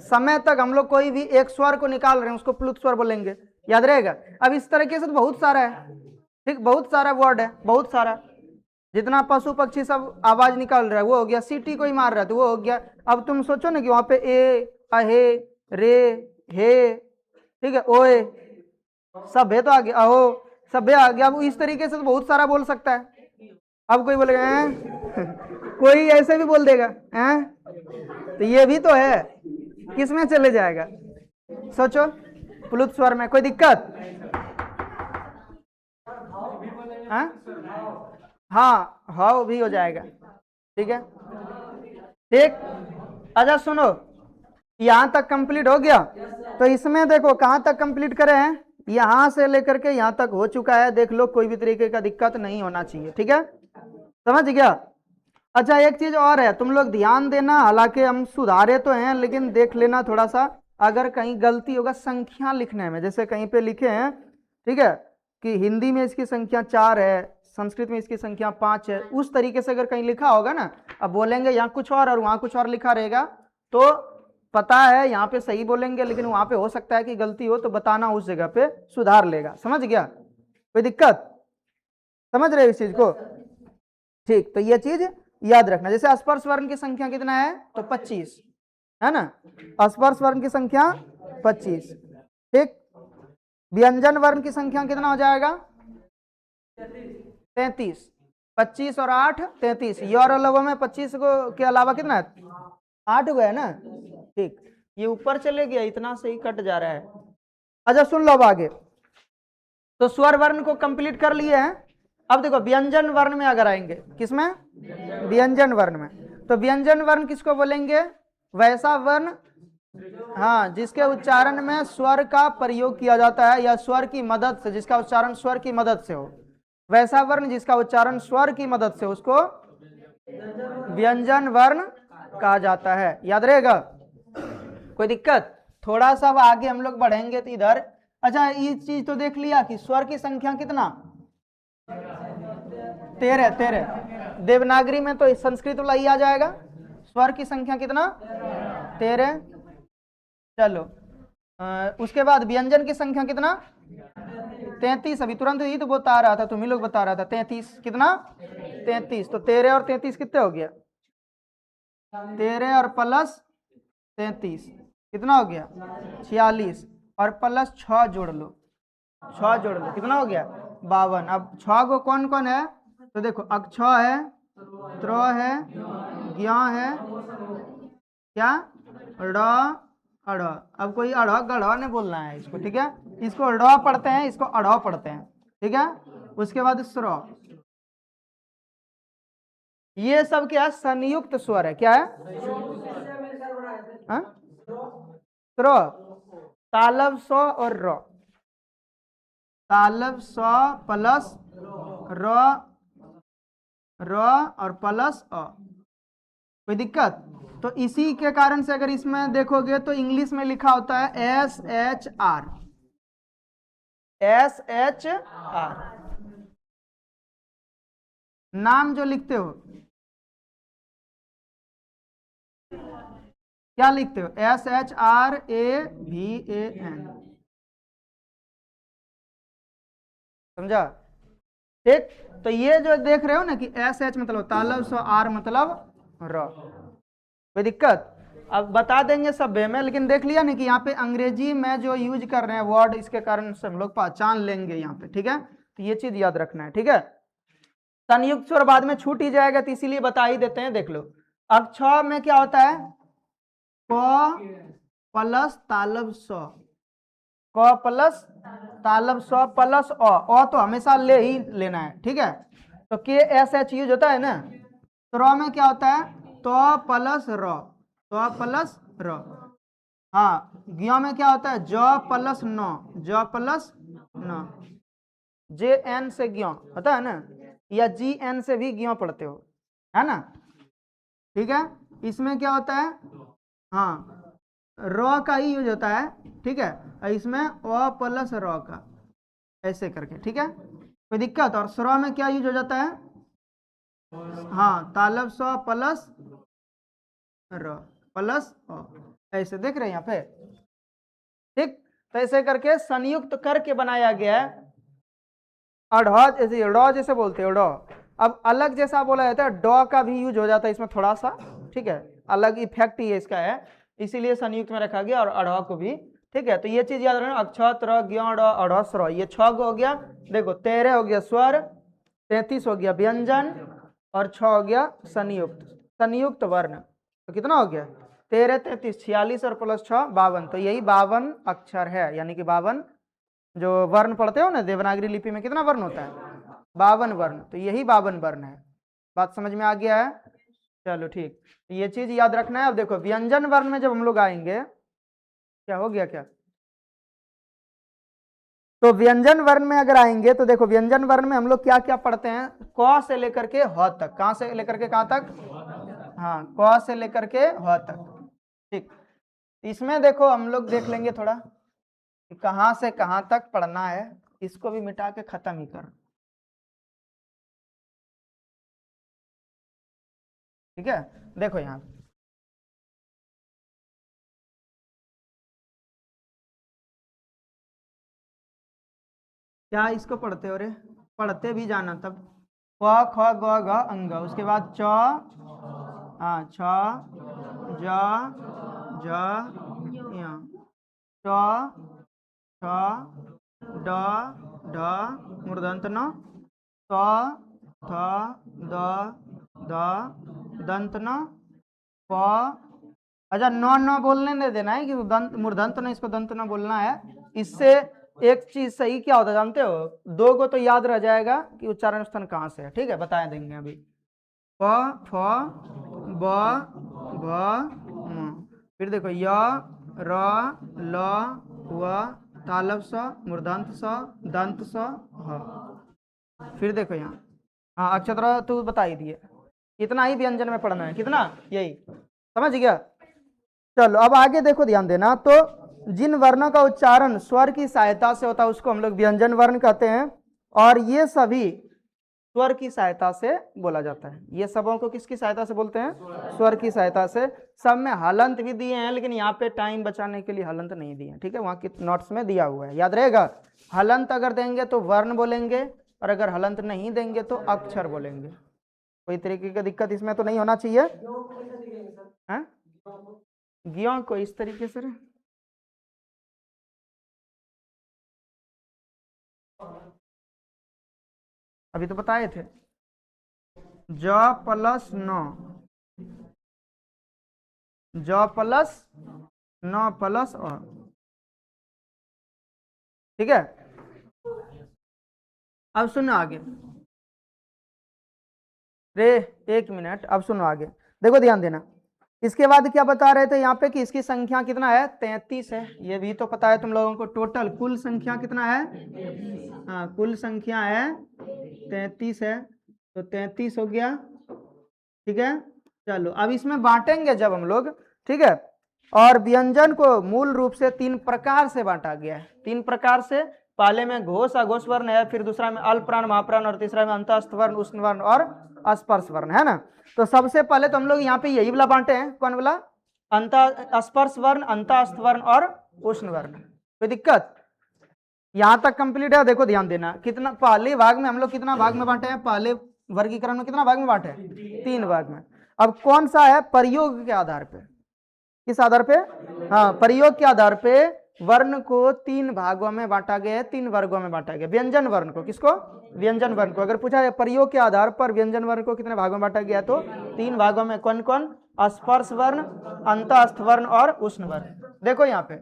[SPEAKER 1] समय तक हम लोग कोई भी एक स्वर को निकाल रहे हैं उसको प्लुत स्वर बोलेंगे, याद रहेगा। अब इस तरीके से तो बहुत सारा है, ठीक, बहुत सारा वर्ड है, बहुत सारा, जितना पशु पक्षी सब आवाज निकाल रहा है वो हो गया, सीटी कोई मार रहा है तो वो हो गया। अब तुम सोचो ना कि वहां पे ए, अहे, रे, हे, ठीक है, ओए, सब है तो आ गया, अहो, सब है आ गया। अब इस तरीके से तो बहुत सारा बोल सकता है। अब कोई बोलेगा हैं? कोई ऐसे भी बोल देगा हैं, तो ये भी तो है, किसमें चले जाएगा, सोचो, प्लुत स्वर में, कोई दिक्कत, हाँ हाँ हाव भी हो जाएगा, ठीक है, ठीक। अच्छा सुनो, यहां तक कंप्लीट हो गया, तो इसमें देखो कहां तक कंप्लीट करे हैं, यहां से लेकर के यहां तक हो चुका है, देख लो, कोई भी तरीके का दिक्कत नहीं होना चाहिए, ठीक है, समझ गया। अच्छा एक चीज और है, तुम लोग ध्यान देना, हालांकि हम सुधारे तो हैं, लेकिन देख लेना थोड़ा सा, अगर कहीं गलती होगा संख्या लिखने में, जैसे कहीं पे लिखे हैं, ठीक है, कि हिंदी में इसकी संख्या 4 है, संस्कृत में इसकी संख्या 5 है, उस तरीके से अगर कहीं लिखा होगा ना, अब बोलेंगे यहाँ कुछ और वहां कुछ और लिखा रहेगा, तो पता है यहाँ पे सही बोलेंगे, लेकिन वहां पे हो सकता है कि गलती हो, तो बताना, उस जगह पे सुधार लेगा, समझ गया, कोई दिक्कत, समझ रहे हो इस चीज को, ठीक। तो ये चीज याद रखना, जैसे स्पर्श वर्ण की संख्या कितना है, तो 25 है ना, स्पर्श वर्ण की संख्या 25, ठीक। व्यंजन वर्ण की संख्या कितना हो जाएगा, 33, 25 और 8 33, ये और लव में 25 को के अलावा कितना है, 8 गया ना, ठीक, ये ऊपर चले गया, इतना से ही कट जा रहा है। अच्छा सुन लो अब आगे, तो स्वर वर्ण को कंप्लीट कर लिए हैं। अब देखो व्यंजन वर्ण में अगर आएंगे, किसमें, व्यंजन वर्ण में, तो व्यंजन वर्ण किसको बोलेंगे, वैसा वर्ण हाँ, जिसके उच्चारण में स्वर का प्रयोग किया जाता है या स्वर की मदद से, जिसका उच्चारण स्वर की मदद से हो, वैसा वर्ण जिसका उच्चारण स्वर की मदद से, उसको व्यंजन वर्ण कहा जाता है। याद रहेगा? कोई दिक्कत? थोड़ा सा अब आगे हम लोग बढ़ेंगे तो इधर, अच्छा ये चीज तो देख लिया कि स्वर की संख्या कितना, 13। 13 देवनागरी में तो संस्कृत वाला ही आ जाएगा। स्वर की संख्या कितना? 13। चलो उसके बाद व्यंजन की संख्या कितना? 33। अभी तुरंत ही तो बता रहा था, तुम ही लोग बता रहा था 33। कितना? 33। तो 13 और 33 कितने हो गया? 13 और प्लस 33 कितना हो गया? 46। और प्लस 6 जोड़ लो, 6 जोड़ लो, कितना हो गया? 52। अब 6 को कौन कौन है? तो देखो अक्ष है, त्र है, ज्ञ है, क्या, ड़, अड़। अब कोई अड़ गढ़ नहीं बोलना है इसको, ठीक है? इसको ड़ पढ़ते हैं, इसको अड़ पढ़ते हैं, ठीक है? उसके बाद स्र। ये सब क्या है? संयुक्त स्वर है। क्या है? हाँ? स्र, तालव स और र, तालव स प्लस र, र और प्लस अ। कोई दिक्कत? तो इसी के कारण से अगर इसमें देखोगे तो इंग्लिश में लिखा होता है SHR, SHR। नाम जो लिखते हो क्या लिखते हो? SHRAVAN। समझा? ठीक। तो ये जो देख रहे हो ना कि SH मतलब तालव स, R मतलब र। कोई दिक्कत? अब बता देंगे सब वे में, लेकिन देख लिया ना कि यहाँ पे अंग्रेजी में जो यूज कर रहे हैं वर्ड, इसके कारण से हम लोग पहचान लेंगे यहाँ पे, ठीक है? तो ये चीज याद रखना है, ठीक है? संयुक्त स्वर बाद में छूट ही जाएगा, तो इसीलिए बता ही देते हैं। देख लो अब 6 में क्या होता है? क प्लस तालव स, क प्लस तालव स प्लस अ तो हमेशा ले ही लेना है, ठीक है? तो KSH यूज होता है ना। तो र में क्या होता है? तो प्लस र, तो प्लस र। हाँ, ज्ञ में क्या होता है? ज प्लस न, ज प्लस न। JN से ज्ञ होता है ना, या GN से भी ज्ञ पढ़ते हो, है ना? ठीक है? इसमें क्या होता है? हाँ, र का ही यूज होता है, ठीक है? और इसमें अ प्लस र का, ऐसे करके, ठीक है? कोई दिक्कत? और स्र में क्या यूज हो जाता है? हाँ, तालव स प्लस र प्लस अ, ऐसे देख रहे हैं यहाँ पे, ठीक? तो ऐसे करके संयुक्त करके बनाया गया है। अढ़ जैसे ड जैसे बोलते हो ड। अब अलग जैसा बोला जाता है, ड का भी यूज हो जाता है इसमें थोड़ा सा, ठीक है? अलग इफेक्ट ही इसका है, इसीलिए संयुक्त में रखा गया, और अढ़ को भी, ठीक है? तो ये चीज याद रखना, अक्ष त्र ज्ञ ड अढ़ स्र, ये 6 को हो गया। देखो 13 हो गया स्वर, 33 हो गया व्यंजन, और 6 हो गया संयुक्त, संयुक्त वर्ण। तो कितना हो गया? 13 33 46 और प्लस 6 52। तो यही 52 अक्षर है, यानी कि 52 जो वर्ण पढ़ते हो ना देवनागरी लिपि में, कितना वर्ण होता है? 52 वर्ण। तो यही 52 वर्ण है। बात समझ में आ गया है? चलो ठीक, ये चीज याद रखना है। अब देखो व्यंजन वर्ण में जब हम लोग आएंगे, क्या हो गया क्या? तो व्यंजन वर्ण में अगर आएंगे तो देखो व्यंजन वर्ण में हम लोग क्या क्या पढ़ते हैं? क से लेकर के ह तक। कहां से लेकर के कहां तक? हाँ, क से लेकर के ह तक, ठीक। इसमें देखो हम लोग देख लेंगे थोड़ा कि कहां से कहां तक पढ़ना है, इसको भी मिटा के खत्म ही कर, ठीक है? देखो यहाँ क्या इसको पढ़ते हो रे? पढ़ते भी जाना तब। क ख ग घ अंग, उसके बाद च, हाँ छ, ज, ज, य, ट, छ, ड, ढ, मूर्धन्त न, त, थ, द, ध, दंत न, प। अच्छा नौ नौ बोलने नहीं देना है कि दंत मूर्धन्त न, इसको दंत न बोलना है। इससे एक चीज सही क्या होता है जानते हो? 2 को तो याद रह जाएगा कि उच्चारण स्थान कहाँ से है, ठीक है? बता देंगे अभी। प फ ब भ म, फिर देखो य र ल व तालव स मूर्धांत स दंत स ह। फिर देखो यहाँ, हाँ अक्षर तो बता ही दिए, इतना ही व्यंजन में पढ़ना है, कितना, यही समझ गया। चलो अब आगे देखो, ध्यान देना, तो जिन वर्णों का उच्चारण स्वर की सहायता से होता है उसको हम लोग व्यंजन वर्ण कहते हैं, और ये सभी स्वर की सहायता से बोला जाता है। ये सबों को किसकी सहायता से बोलते हैं? स्वर की सहायता से। सब में हलंत भी दिए हैं, लेकिन यहाँ पे टाइम बचाने के लिए हलंत नहीं दिए हैं, ठीक है, वहाँ की नोट्स में दिया हुआ है, याद रहेगा। हलंत अगर देंगे तो वर्ण बोलेंगे, और अगर हलंत नहीं देंगे तो अक्षर बोलेंगे। कोई तरीके की दिक्कत इसमें तो नहीं होना चाहिए। ज्ञों को इस तरीके से अभी तो बताए थे, ज प्लस न, ज प्लस न प्लस अ, ठीक है। अब सुनो आगे, रे एक मिनट, अब सुनो आगे, देखो ध्यान देना। इसके बाद क्या बता रहे थे यहाँ पे कि इसकी संख्या कितना है? 33 है। ये भी तो पता है तुम लोगों को, टोटल कुल संख्या कितना है? हाँ कुल संख्या है 33 है, तो 33 हो गया, ठीक है। चलो अब इसमें बांटेंगे जब हम लोग, ठीक है। और व्यंजन को मूल रूप से 3 प्रकार से बांटा गया है, 3 प्रकार से। पहले में घोष अघोष वर्ण है, फिर दूसरा में अल्पप्राण महाप्राण, और तीसरा में अंतस्थ वर्ण उष्ण वर्ण और स्पर्श वर्ण, है ना। तो सबसे पहले तो हम लोग यहाँ पे यही वाला बांटे हैं, कौन वाला? अंत स्पर्श वर्ण, अंतस्थ वर्ण और उष्ण वर्ण। कोई दिक्कत? यहां तक कंप्लीट है। देखो ध्यान देना, कितना पहले भाग में हम लोग कितना भाग में बांटे हैं? पहले वर्गीकरण में कितना भाग में बांटे हैं? 3 भाग में। अब कौन सा है? प्रयोग के आधार पे। किस आधार पे? हाँ प्रयोग के आधार पे वर्ण को 3 भागों में बांटा गया है, 3 वर्गों में बांटा गया। व्यंजन वर्ण को, किसको? व्यंजन वर्ण को। अगर पूछा जाए प्रयोग के आधार पर व्यंजन वर्ण को कितने भागों में बांटा गया, तो 3 भागों में। कौन कौन? स्पर्श वर्ण, अंतस्थ वर्ण और उष्ण वर्ण। देखो यहाँ पे,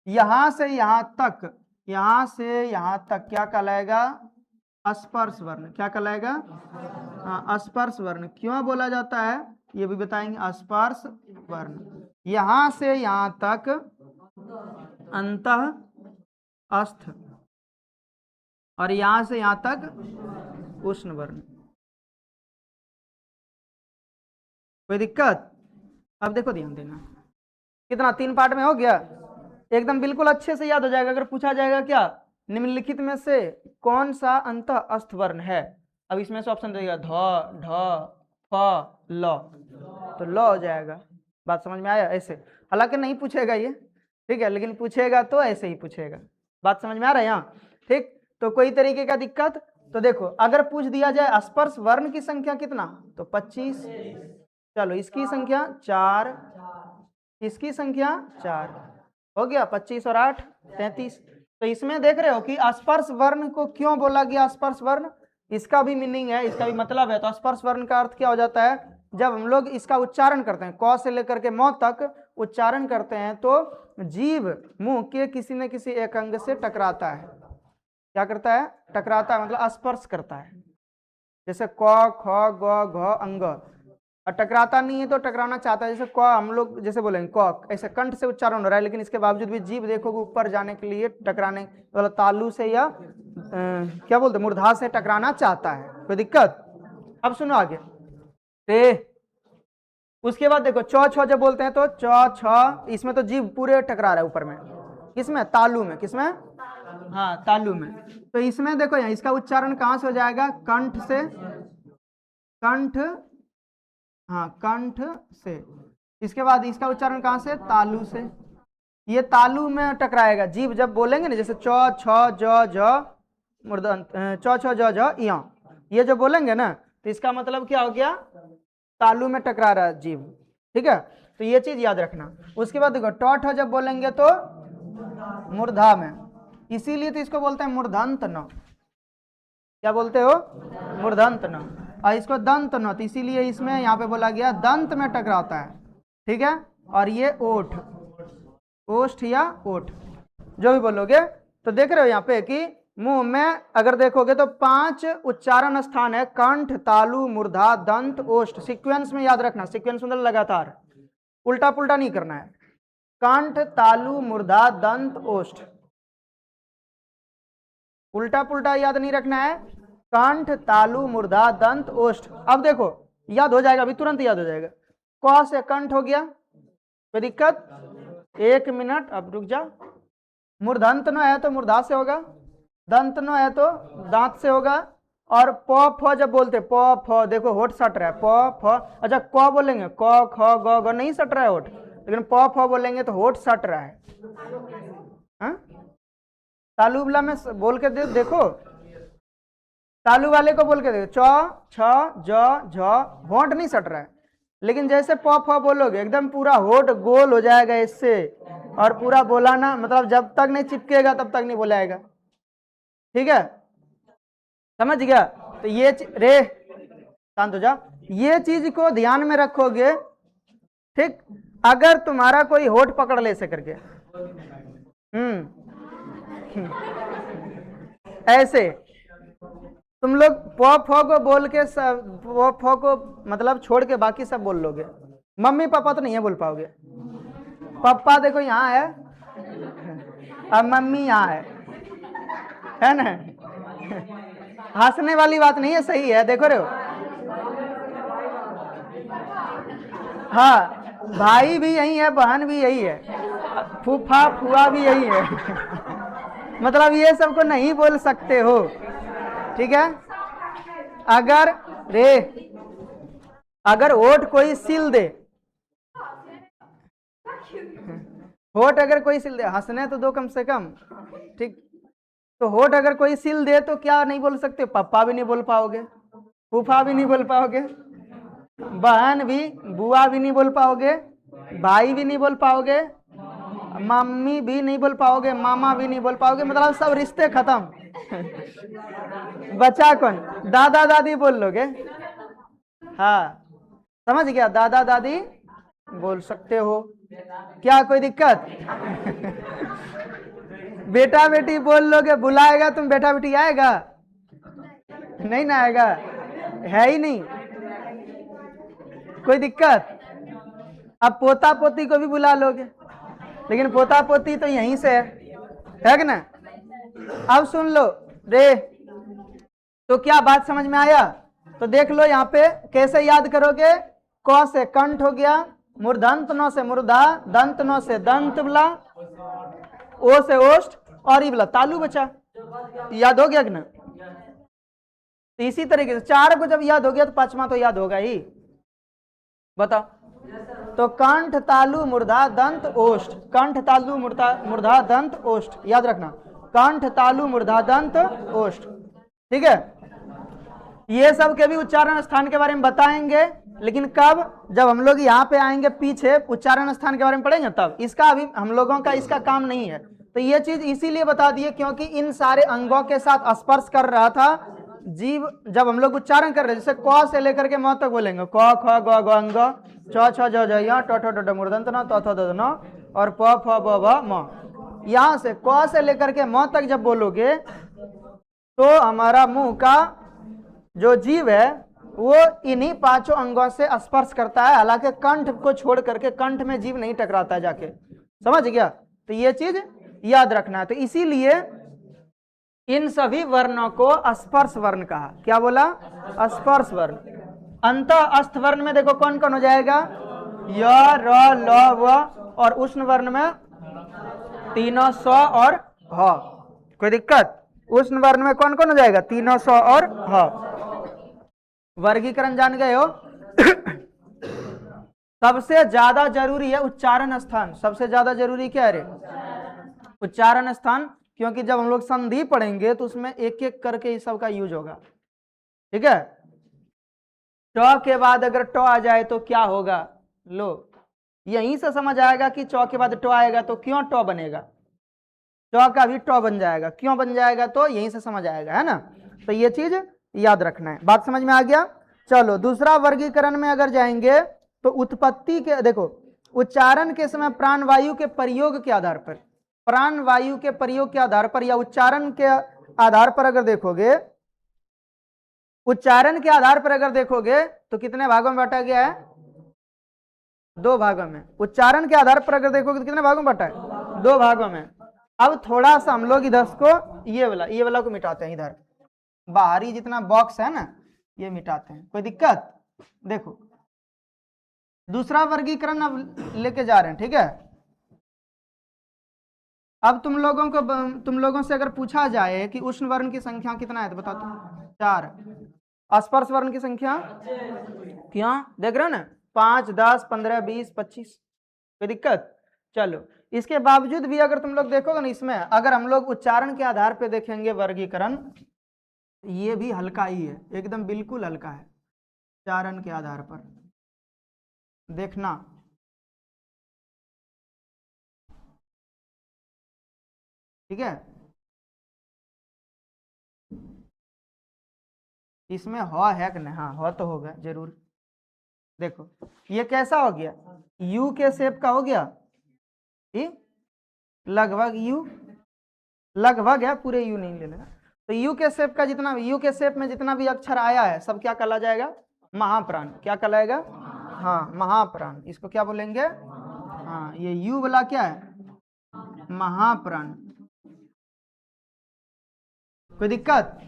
[SPEAKER 1] यहां से यहां तक, यहां से यहां तक क्या कहलाएगा? स्पर्श वर्ण। क्या कहलाएगा? हाँ स्पर्श वर्ण। क्यों बोला जाता है ये भी बताएंगे। स्पर्श वर्ण। यहां से यहां तक अंतः अस्थ, और यहां से यहां तक उष्ण वर्ण। कोई दिक्कत? अब देखो ध्यान देना, कितना 3 पार्ट में हो गया, एकदम बिल्कुल अच्छे से याद हो जाएगा। अगर पूछा जाएगा क्या, निम्नलिखित में से कौन सा अंतः अस्थ वर्ण है, अब इसमें से ऑप्शन देगा ध, ढ, फ, ल, तो ल हो जाएगा। बात समझ में आया? ऐसे हालांकि नहीं पूछेगा ये, ठीक है, लेकिन पूछेगा तो ऐसे ही पूछेगा। बात समझ में आ रहा है यहाँ? ठीक, तो कोई तरीके का दिक्कत? तो देखो अगर पूछ दिया जाए स्पर्श वर्ण की संख्या कितना, तो 25। चलो इसकी संख्या 4, इसकी संख्या 4, हो गया 25 और 8 33। तो इसमें देख रहे हो कि स्पर्श वर्ण को क्यों बोला गया स्पर्श वर्ण, इसका भी मीनिंग है, इसका भी मतलब है। तो स्पर्श वर्ण का अर्थ क्या हो जाता है? जब हम लोग इसका उच्चारण करते हैं, क से लेकर के म तक उच्चारण करते हैं, तो जीव मुंह के किसी न किसी एक अंग से टकराता है। क्या करता है? टकराता है, मतलब स्पर्श करता है। जैसे क, ख, ग, घ, अंग। और टकराता नहीं है तो टकराना चाहता है। जैसे क हम लोग जैसे बोलेंगे क, ऐसे कंठ से उच्चारण हो रहा है, लेकिन इसके बावजूद भी जीभ देखोगे ऊपर जाने के लिए टकराने, मतलब तालू से या क्या बोलते मूर्धा से टकराना चाहता है। कोई दिक्कत? अब सुनो आगे, उसके बाद देखो चौ छ जब बोलते हैं तो चौ छ, इसमें तो जीभ पूरे टकरा रहा है ऊपर में। किसमें? तालू में। किसमें? हाँ तालू में। तो इसमें देखो यहाँ इसका उच्चारण कहाँ से हो जाएगा? कंठ से। कंठ, हाँ कंठ से। इसके बाद इसका उच्चारण कहाँ से? तालू से। ये तालू में टकराएगा जीभ जब बोलेंगे ना, जैसे चौ छ ज झ मूर्धन्य, चौ छ ज झ या, ये जो बोलेंगे ना, तो इसका मतलब क्या हो गया? तालू में टकरा रहा है जीभ, ठीक है। तो ये चीज याद रखना। उसके बाद देखो ट ठ जब बोलेंगे तो मूर्धा में, इसीलिए तो इसको बोलते हैं मूर्धन्त न। क्या बोलते हो? मूर्धन्त न। और इसको दंत न, तो इसीलिए इसमें यहाँ पे बोला गया दंत में टकराता है, ठीक है। और ये ओठ, ओष्ठ या ओठ, जो भी बोलोगे। तो देख रहे हो यहाँ पे कि मुंह में अगर देखोगे तो 5 उच्चारण स्थान है, कंठ, तालु, मूर्धा, दंत, ओष्ठ। सीक्वेंस में याद रखना, सीक्वेंस मतलब लगातार, उल्टा पुल्टा नहीं करना है। कंठ तालु मूर्धा दंत ओष्ठ। उल्टा पुल्टा याद नहीं रखना है। कंठ तालु मूर्धा दंत ओष्ठ। अब देखो याद हो जाएगा, अभी तुरंत याद हो जाएगा। क से कंठ हो गया, कोई दिक्कत? 1 मिनट, अब रुक जा। मूर्धंत न है तो मूर्धा से होगा, दंत न है तो दांत से होगा। और प फ जब बोलते प फ, देखो होठ सट रहा है, प फ। अच्छा क बोलेंगे, क ख ग घ नहीं सट रहा है होठ, लेकिन प फ बोलेंगे तो होठ सट रहा है। हाँ? तालु वाला में बोल के देखो, तालु वाले को बोल के देखो, च छ ज झ, होठ नहीं सट रहा है। लेकिन जैसे प फ बोलोगे एकदम पूरा होठ गोल हो जाएगा इससे, और पूरा बोलाना मतलब जब तक नहीं चिपकेगा तब तक नहीं बोलाएगा। ठीक है, समझ गया? तो ये रे शांत हो जा, ये चीज को ध्यान में रखोगे। ठीक, अगर तुम्हारा कोई होठ पकड़ ले से करके ऐसे, तुम लोग प फ को बोल के सब प फ को मतलब छोड़ के बाकी सब बोल लोगे। मम्मी पापा तो नहीं है बोल पाओगे। पापा देखो यहाँ है, अब मम्मी यहाँ है ना? हंसने वाली बात नहीं है, सही है, देखो रहे हो। हाँ, भाई भी यही है, बहन भी यही है, फूफा फुआ भी यही है। मतलब ये सबको नहीं बोल सकते हो। ठीक है, अगर रे अगर होठ कोई सिल दे, होठ अगर कोई सिल दे, हंसने तो दो कम से कम। ठीक, तो होठ अगर कोई सिल दे तो क्या नहीं बोल सकते? पापा भी नहीं बोल पाओगे, फूफा भी नहीं बोल पाओगे, बहन भी, बुआ भी नहीं बोल पाओगे, भाई भी नहीं बोल पाओगे, मम्मी भी नहीं बोल पाओगे, मामा भी नहीं बोल पाओगे, मतलब सब रिश्ते खत्म। बचा कौन? दादा दादी बोल लोगे। हाँ, समझ गया, दादा दादी बोल सकते हो, क्या कोई दिक्कत? बेटा बेटी बोल लोगे, बुलाएगा तुम बेटा बेटी, आएगा? नहीं ना आएगा, है ही नहीं, कोई दिक्कत? अब पोता पोती को भी बुला लोगे, लेकिन पोता पोती तो यहीं से है कि ना? अब सुन लो रे, तो क्या बात समझ में आया? तो देख लो यहाँ पे कैसे याद करोगे। क से कंठ हो गया, मूर्धंत न से मूर्धा, दंत न से दंत बला, ओ से ओष्ठ, और ई बला तालु बचा। याद हो गया कि ना? तो इसी तरीके से 4 को जब याद हो गया तो 5वां तो याद होगा ही। बताओ, तो कंठ तालु मूर्धा दंत ओष्ठ, कंठ तालु मूर्धा दंत ओष्ठ, याद रखना, कंठ तालु मूर्धा दंत ओष्ठ। ठीक है, ये सब के भी उच्चारण स्थान के बारे में बताएंगे, लेकिन कब? जब हम लोग यहाँ पे आएंगे पीछे उच्चारण स्थान के बारे में पढ़ेंगे तब। इसका अभी हम लोगों का इसका काम नहीं है, तो ये चीज इसीलिए बता दिए क्योंकि इन सारे अंगों के साथ स्पर्श कर रहा था जीव। जब हम लोग उच्चारण कर रहे हैं, जैसे क से लेकर के म तक बोलेंगे, क ख ग घ अंग, च छ ज झ य, ट ठ ड ढ मूर्धन्त न, त थ द ध न, और प फ ब भ म। यहाँ से क से लेकर के म तक जब बोलोगे तो हमारा मुंह का जो जीव है वो इन्हीं 5 अंगों से स्पर्श करता है, हालांकि कंठ को छोड़ करके कंठ में जीव नहीं टकराता जाके। समझ गया? तो ये चीज याद रखना है। तो इसीलिए इन सभी वर्णों को स्पर्श वर्ण कहा। क्या बोला? स्पर्श वर्ण। अंत अस्थ वर्ण में देखो कौन कौन हो जाएगा? य, र, ल, व, और उष्ण वर्ण में तीनों स और ह। कोई दिक्कत? उष्ण वर्ण में कौन कौन हो जाएगा? तीनों स और ह। वर्गीकरण जान गए हो? सबसे ज्यादा जरूरी है उच्चारण स्थान। सबसे ज्यादा जरूरी क्या है रे? उच्चारण स्थान, क्योंकि जब हम लोग संधि पढ़ेंगे तो उसमें एक एक करके इस सब का यूज होगा। ठीक है, ट के बाद अगर ट आ जाए तो क्या होगा? लो, यहीं से समझ आएगा कि च के बाद ट आएगा तो क्यों ट बनेगा। ट का भी ट बन जाएगा, क्यों बन जाएगा तो यहीं से समझ आएगा, है ना? तो ये चीज याद रखना है। बात समझ में आ गया? चलो दूसरा वर्गीकरण में अगर जाएंगे तो उत्पत्ति के, देखो उच्चारण के समय प्राण वायु के प्रयोग के आधार पर, प्राण वायु के प्रयोग के आधार पर या उच्चारण के आधार पर अगर देखोगे, उच्चारण के आधार पर अगर देखोगे तो कितने भागों में बांटा गया है? 2 भागों में। उच्चारण के आधार पर अगर देखोगे तो कितने भागों में बटा है? 2 भागों में। अब थोड़ा सा हम लोग इधर को ये वाला को मिटाते हैं, इधर बाहरी जितना बॉक्स है ना ये मिटाते हैं, कोई दिक्कत? देखो दूसरा वर्गीकरण अब लेके जा रहे हैं, ठीक है। अब तुम लोगों से अगर पूछा जाए कि उष्ण वर्ण की संख्या कितना है तो बता तुम। 4। स्पर्श वर्ण की संख्या क्यों देख रहे हो ना, 5, 10, 15, 20, 25, कोई दिक्कत? चलो इसके बावजूद भी अगर तुम लोग देखोगे ना, इसमें अगर हम लोग उच्चारण के आधार पे देखेंगे वर्गीकरण, ये भी हल्का ही है, एकदम बिल्कुल हल्का है उच्चारण के आधार पर देखना। ठीक है, इसमें ह है कि नहीं? हाँ ह तो होगा जरूर। देखो ये कैसा हो गया, यू के शेप का हो गया, लगभग यू, लगभग है, पूरे यू नहीं लेना। तो यू के शेप का जितना, यू के शेप में जितना भी अक्षर आया है सब क्या कहला जाएगा? महाप्राण। क्या कहलाएगा? हाँ महाप्राण। इसको क्या बोलेंगे? हाँ ये यू वाला क्या है? महाप्राण। कोई दिक्कत?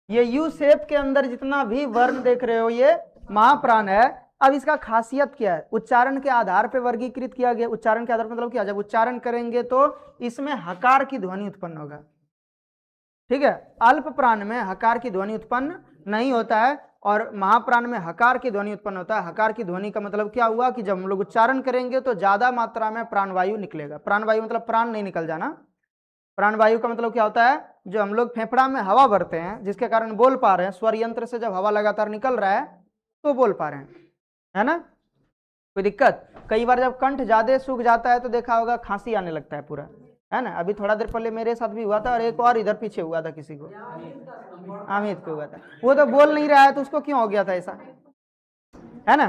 [SPEAKER 1] ये यू शेप के अंदर जितना भी वर्ण देख रहे हो ये महाप्राण है। अब इसका खासियत क्या है? उच्चारण के आधार पर वर्गीकृत किया गया। उच्चारण के आधार पर मतलब क्या? जब उच्चारण करेंगे तो इसमें हकार की ध्वनि उत्पन्न होगा, ठीक है। अल्प प्राण में हकार की ध्वनि उत्पन्न नहीं होता है और महाप्राण में हकार की ध्वनि उत्पन्न होता है। हकार की ध्वनि का मतलब क्या हुआ कि जब हम लोग उच्चारण करेंगे तो ज्यादा मात्रा में प्राणवायु निकलेगा। प्राणवायु मतलब प्राण नहीं निकल जाना। प्राणवायु का मतलब क्या होता है? जो हम लोग फेफड़ा में हवा भरते हैं जिसके कारण बोल पा रहे हैं, स्वर यंत्र से जब हवा लगातार निकल रहा है तो बोल पा रहे हैं, है ना। कोई दिक्कत? कई बार जब कंठ ज्यादा सूख जाता है तो देखा होगा खांसी आने लगता है पूरा, है ना। अभी थोड़ा देर पहले मेरे साथ भी हुआ था और एक और इधर पीछे हुआ था, किसी को, अमित को हुआ था। वो तो बोल नहीं रहा है तो उसको क्यों हो गया था ऐसा, है ना।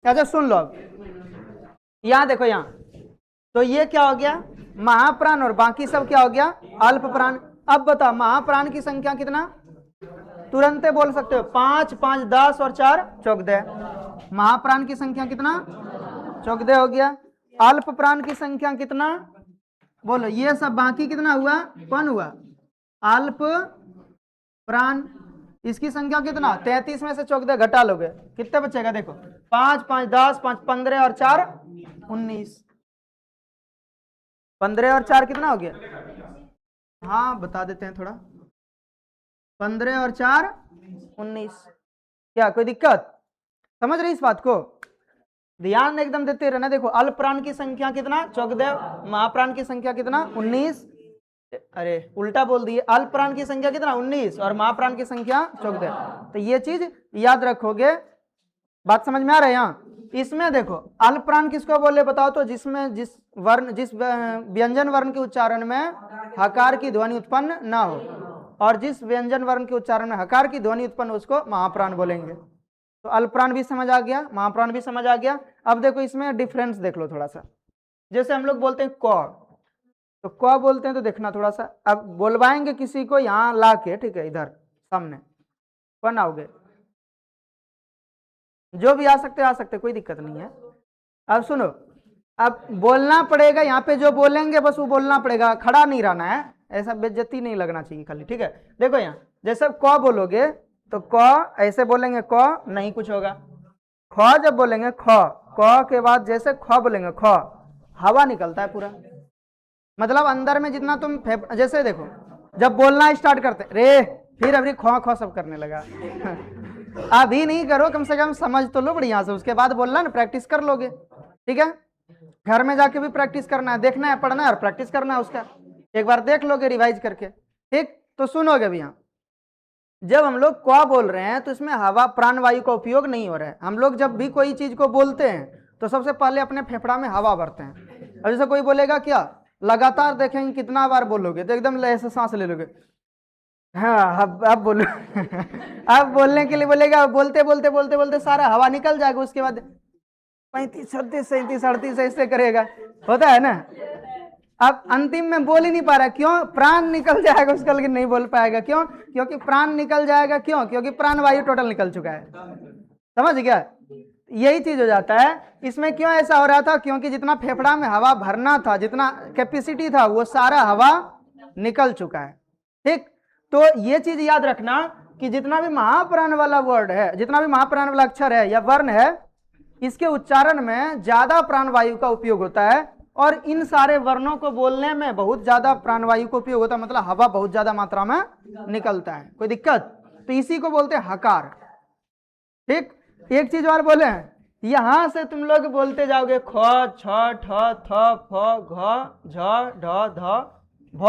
[SPEAKER 1] अच्छा सुन लो, अब यहां देखो, यहां तो ये क्या हो गया? महाप्राण और बाकी सब क्या हो गया? अल्प प्राण। अब बताओ महाप्राण की संख्या कितना? तुरंत बोल सकते हो, 5, 5, 10 और 4 14। महाप्राण की संख्या कितना? 14 हो गया। अल्प प्राण की संख्या कितना? बोलो, ये सब बाकी कितना हुआ? कौन हुआ? अल्प प्राण। इसकी संख्या कितना? 33 में से 14 घटा लोगे कितने बचेगा? देखो 5, 5, 10, 5, 15 और 4 19। 15 और 4 कितना हो गया? हाँ बता देते हैं थोड़ा। 15 और 4 19। क्या कोई दिक्कत? समझ रही इस बात को? ध्यान एकदम देते रहना। देखो अल्प प्राण की संख्या कितना? 14। महाप्राण की संख्या कितना? 19। अरे उल्टा बोल दिए, अल्प प्राण की संख्या कितना? 19 और महाप्राण की संख्या 14। तो ये चीज याद रखोगे। बात समझ में आ रहा है? यहाँ इसमें देखो अल्प प्राण किसको बोले बताओ तो? जिसमें जिस व्यंजन वर्ण के उच्चारण में हकार की ध्वनि उत्पन्न ना हो, और जिस व्यंजन वर्ण के उच्चारण में हकार की ध्वनि उत्पन्न उसको महाप्राण बोलेंगे। तो अल्प प्राण भी समझ आ गया, महाप्राण भी समझ आ गया। अब देखो इसमें डिफरेंस देख लो थोड़ा सा। जैसे हम लोग बोलते हैं क, तो क बोलते हैं तो देखना थोड़ा सा। अब बोलवाएंगे किसी को यहाँ ला के, ठीक है, इधर सामने कौन आओगे? जो भी आ सकते कोई दिक्कत नहीं है। अब सुनो, अब बोलना पड़ेगा यहाँ पे, जो बोलेंगे बस वो बोलना पड़ेगा, खड़ा नहीं रहना है, ऐसा बेइज्जती नहीं लगना चाहिए खाली, ठीक है। देखो यहाँ जैसे क बोलोगे तो क ऐसे बोलेंगे, क नहीं कुछ होगा। ख जब बोलेंगे ख, क के बाद जैसे ख बोलेंगे, ख हवा निकलता है पूरा, मतलब अंदर में जितना तुम जैसे देखो जब बोलना स्टार्ट करते रे, फिर अभी ख ख सब करने लगा अभी नहीं करो, कम से कम समझ तो लो बढ़िया से, उसके बाद बोलना ना, प्रैक्टिस कर लोगे, ठीक है। घर में जाके भी प्रैक्टिस करना है, देखना है, पढ़ना है और प्रैक्टिस करना है उसका। एक बार देख लोगे रिवाइज करके, ठीक। तो सुनोगे भी, यहाँ जब हम लोग क बोल रहे हैं तो इसमें हवा प्राणवायु का उपयोग नहीं हो रहा है। हम लोग जब भी कोई चीज को बोलते हैं तो सबसे पहले अपने फेफड़ा में हवा भरते हैं। और जैसे कोई बोलेगा क्या, लगातार देखेंगे कितना बार बोलोगे तो एकदम ऐसे सांस ले लोगे, हाँ अब बोलो अब बोलने के लिए बोलेगा, बोलते बोलते बोलते बोलते सारा हवा निकल जाएगा, उसके बाद 35, 36, 37, 38 ऐसे करेगा, होता है ना। अब अंतिम में बोल ही नहीं पा रहा, क्यों? प्राण निकल जाएगा उसका, लेकिन नहीं बोल पाएगा। क्यों? क्योंकि प्राण निकल जाएगा। क्यों? क्योंकि प्राण वायु टोटल निकल चुका है। समझ गया? यही चीज हो जाता है। इसमें क्यों ऐसा हो रहा था? क्योंकि जितना फेफड़ा में हवा भरना था, जितना कैपेसिटी था, वो सारा हवा निकल चुका है। ठीक, तो ये चीज याद रखना कि जितना भी महाप्राण वाला वर्ड है, जितना भी महाप्राण वाला अक्षर है या वर्ण है, इसके उच्चारण में ज्यादा प्राणवायु का उपयोग होता है, और इन सारे वर्णों को बोलने में बहुत ज्यादा प्राणवायु का उपयोग होता है, मतलब हवा बहुत ज्यादा मात्रा में निकलता है। कोई दिक्कत? तो इसी को बोलते हैं हकार। ठीक, एक चीज और बोले हैं, यहां से तुम लोग बोलते जाओगे ख, छ, ठ, थ, फ, घ, झ, ढ, ध, भ।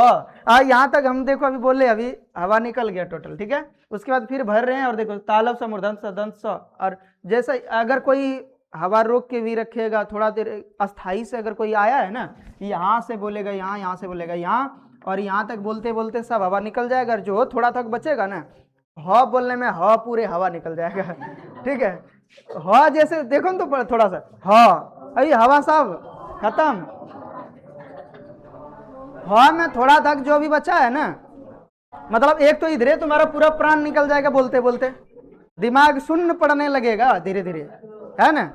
[SPEAKER 1] यहां तक हम देखो अभी बोले, अभी हवा निकल गया टोटल। ठीक है, उसके बाद फिर भर रहे हैं, और देखो तालब सा, मूर्धन्य सा, दंत सा, और जैसे अगर कोई हवा रोक के भी रखेगा थोड़ा देर अस्थाई से, अगर कोई आया है ना, यहाँ से बोलेगा यहाँ, यहाँ से बोलेगा यहाँ, और यहाँ तक बोलते बोलते सब हवा निकल जाएगा। और जो थोड़ा तक बचेगा ना, ह बोलने में ह पूरे हवा निकल जाएगा। ठीक है, ह जैसे देखो ना, तो थोड़ा सा ह, अभी हवा सब खत्म। ह में थोड़ा तक जो भी बचा है ना, मतलब एक तो इधर तुम्हारा पूरा प्राण निकल जाएगा बोलते बोलते, दिमाग शून्य पड़ने लगेगा धीरे धीरे, है ना।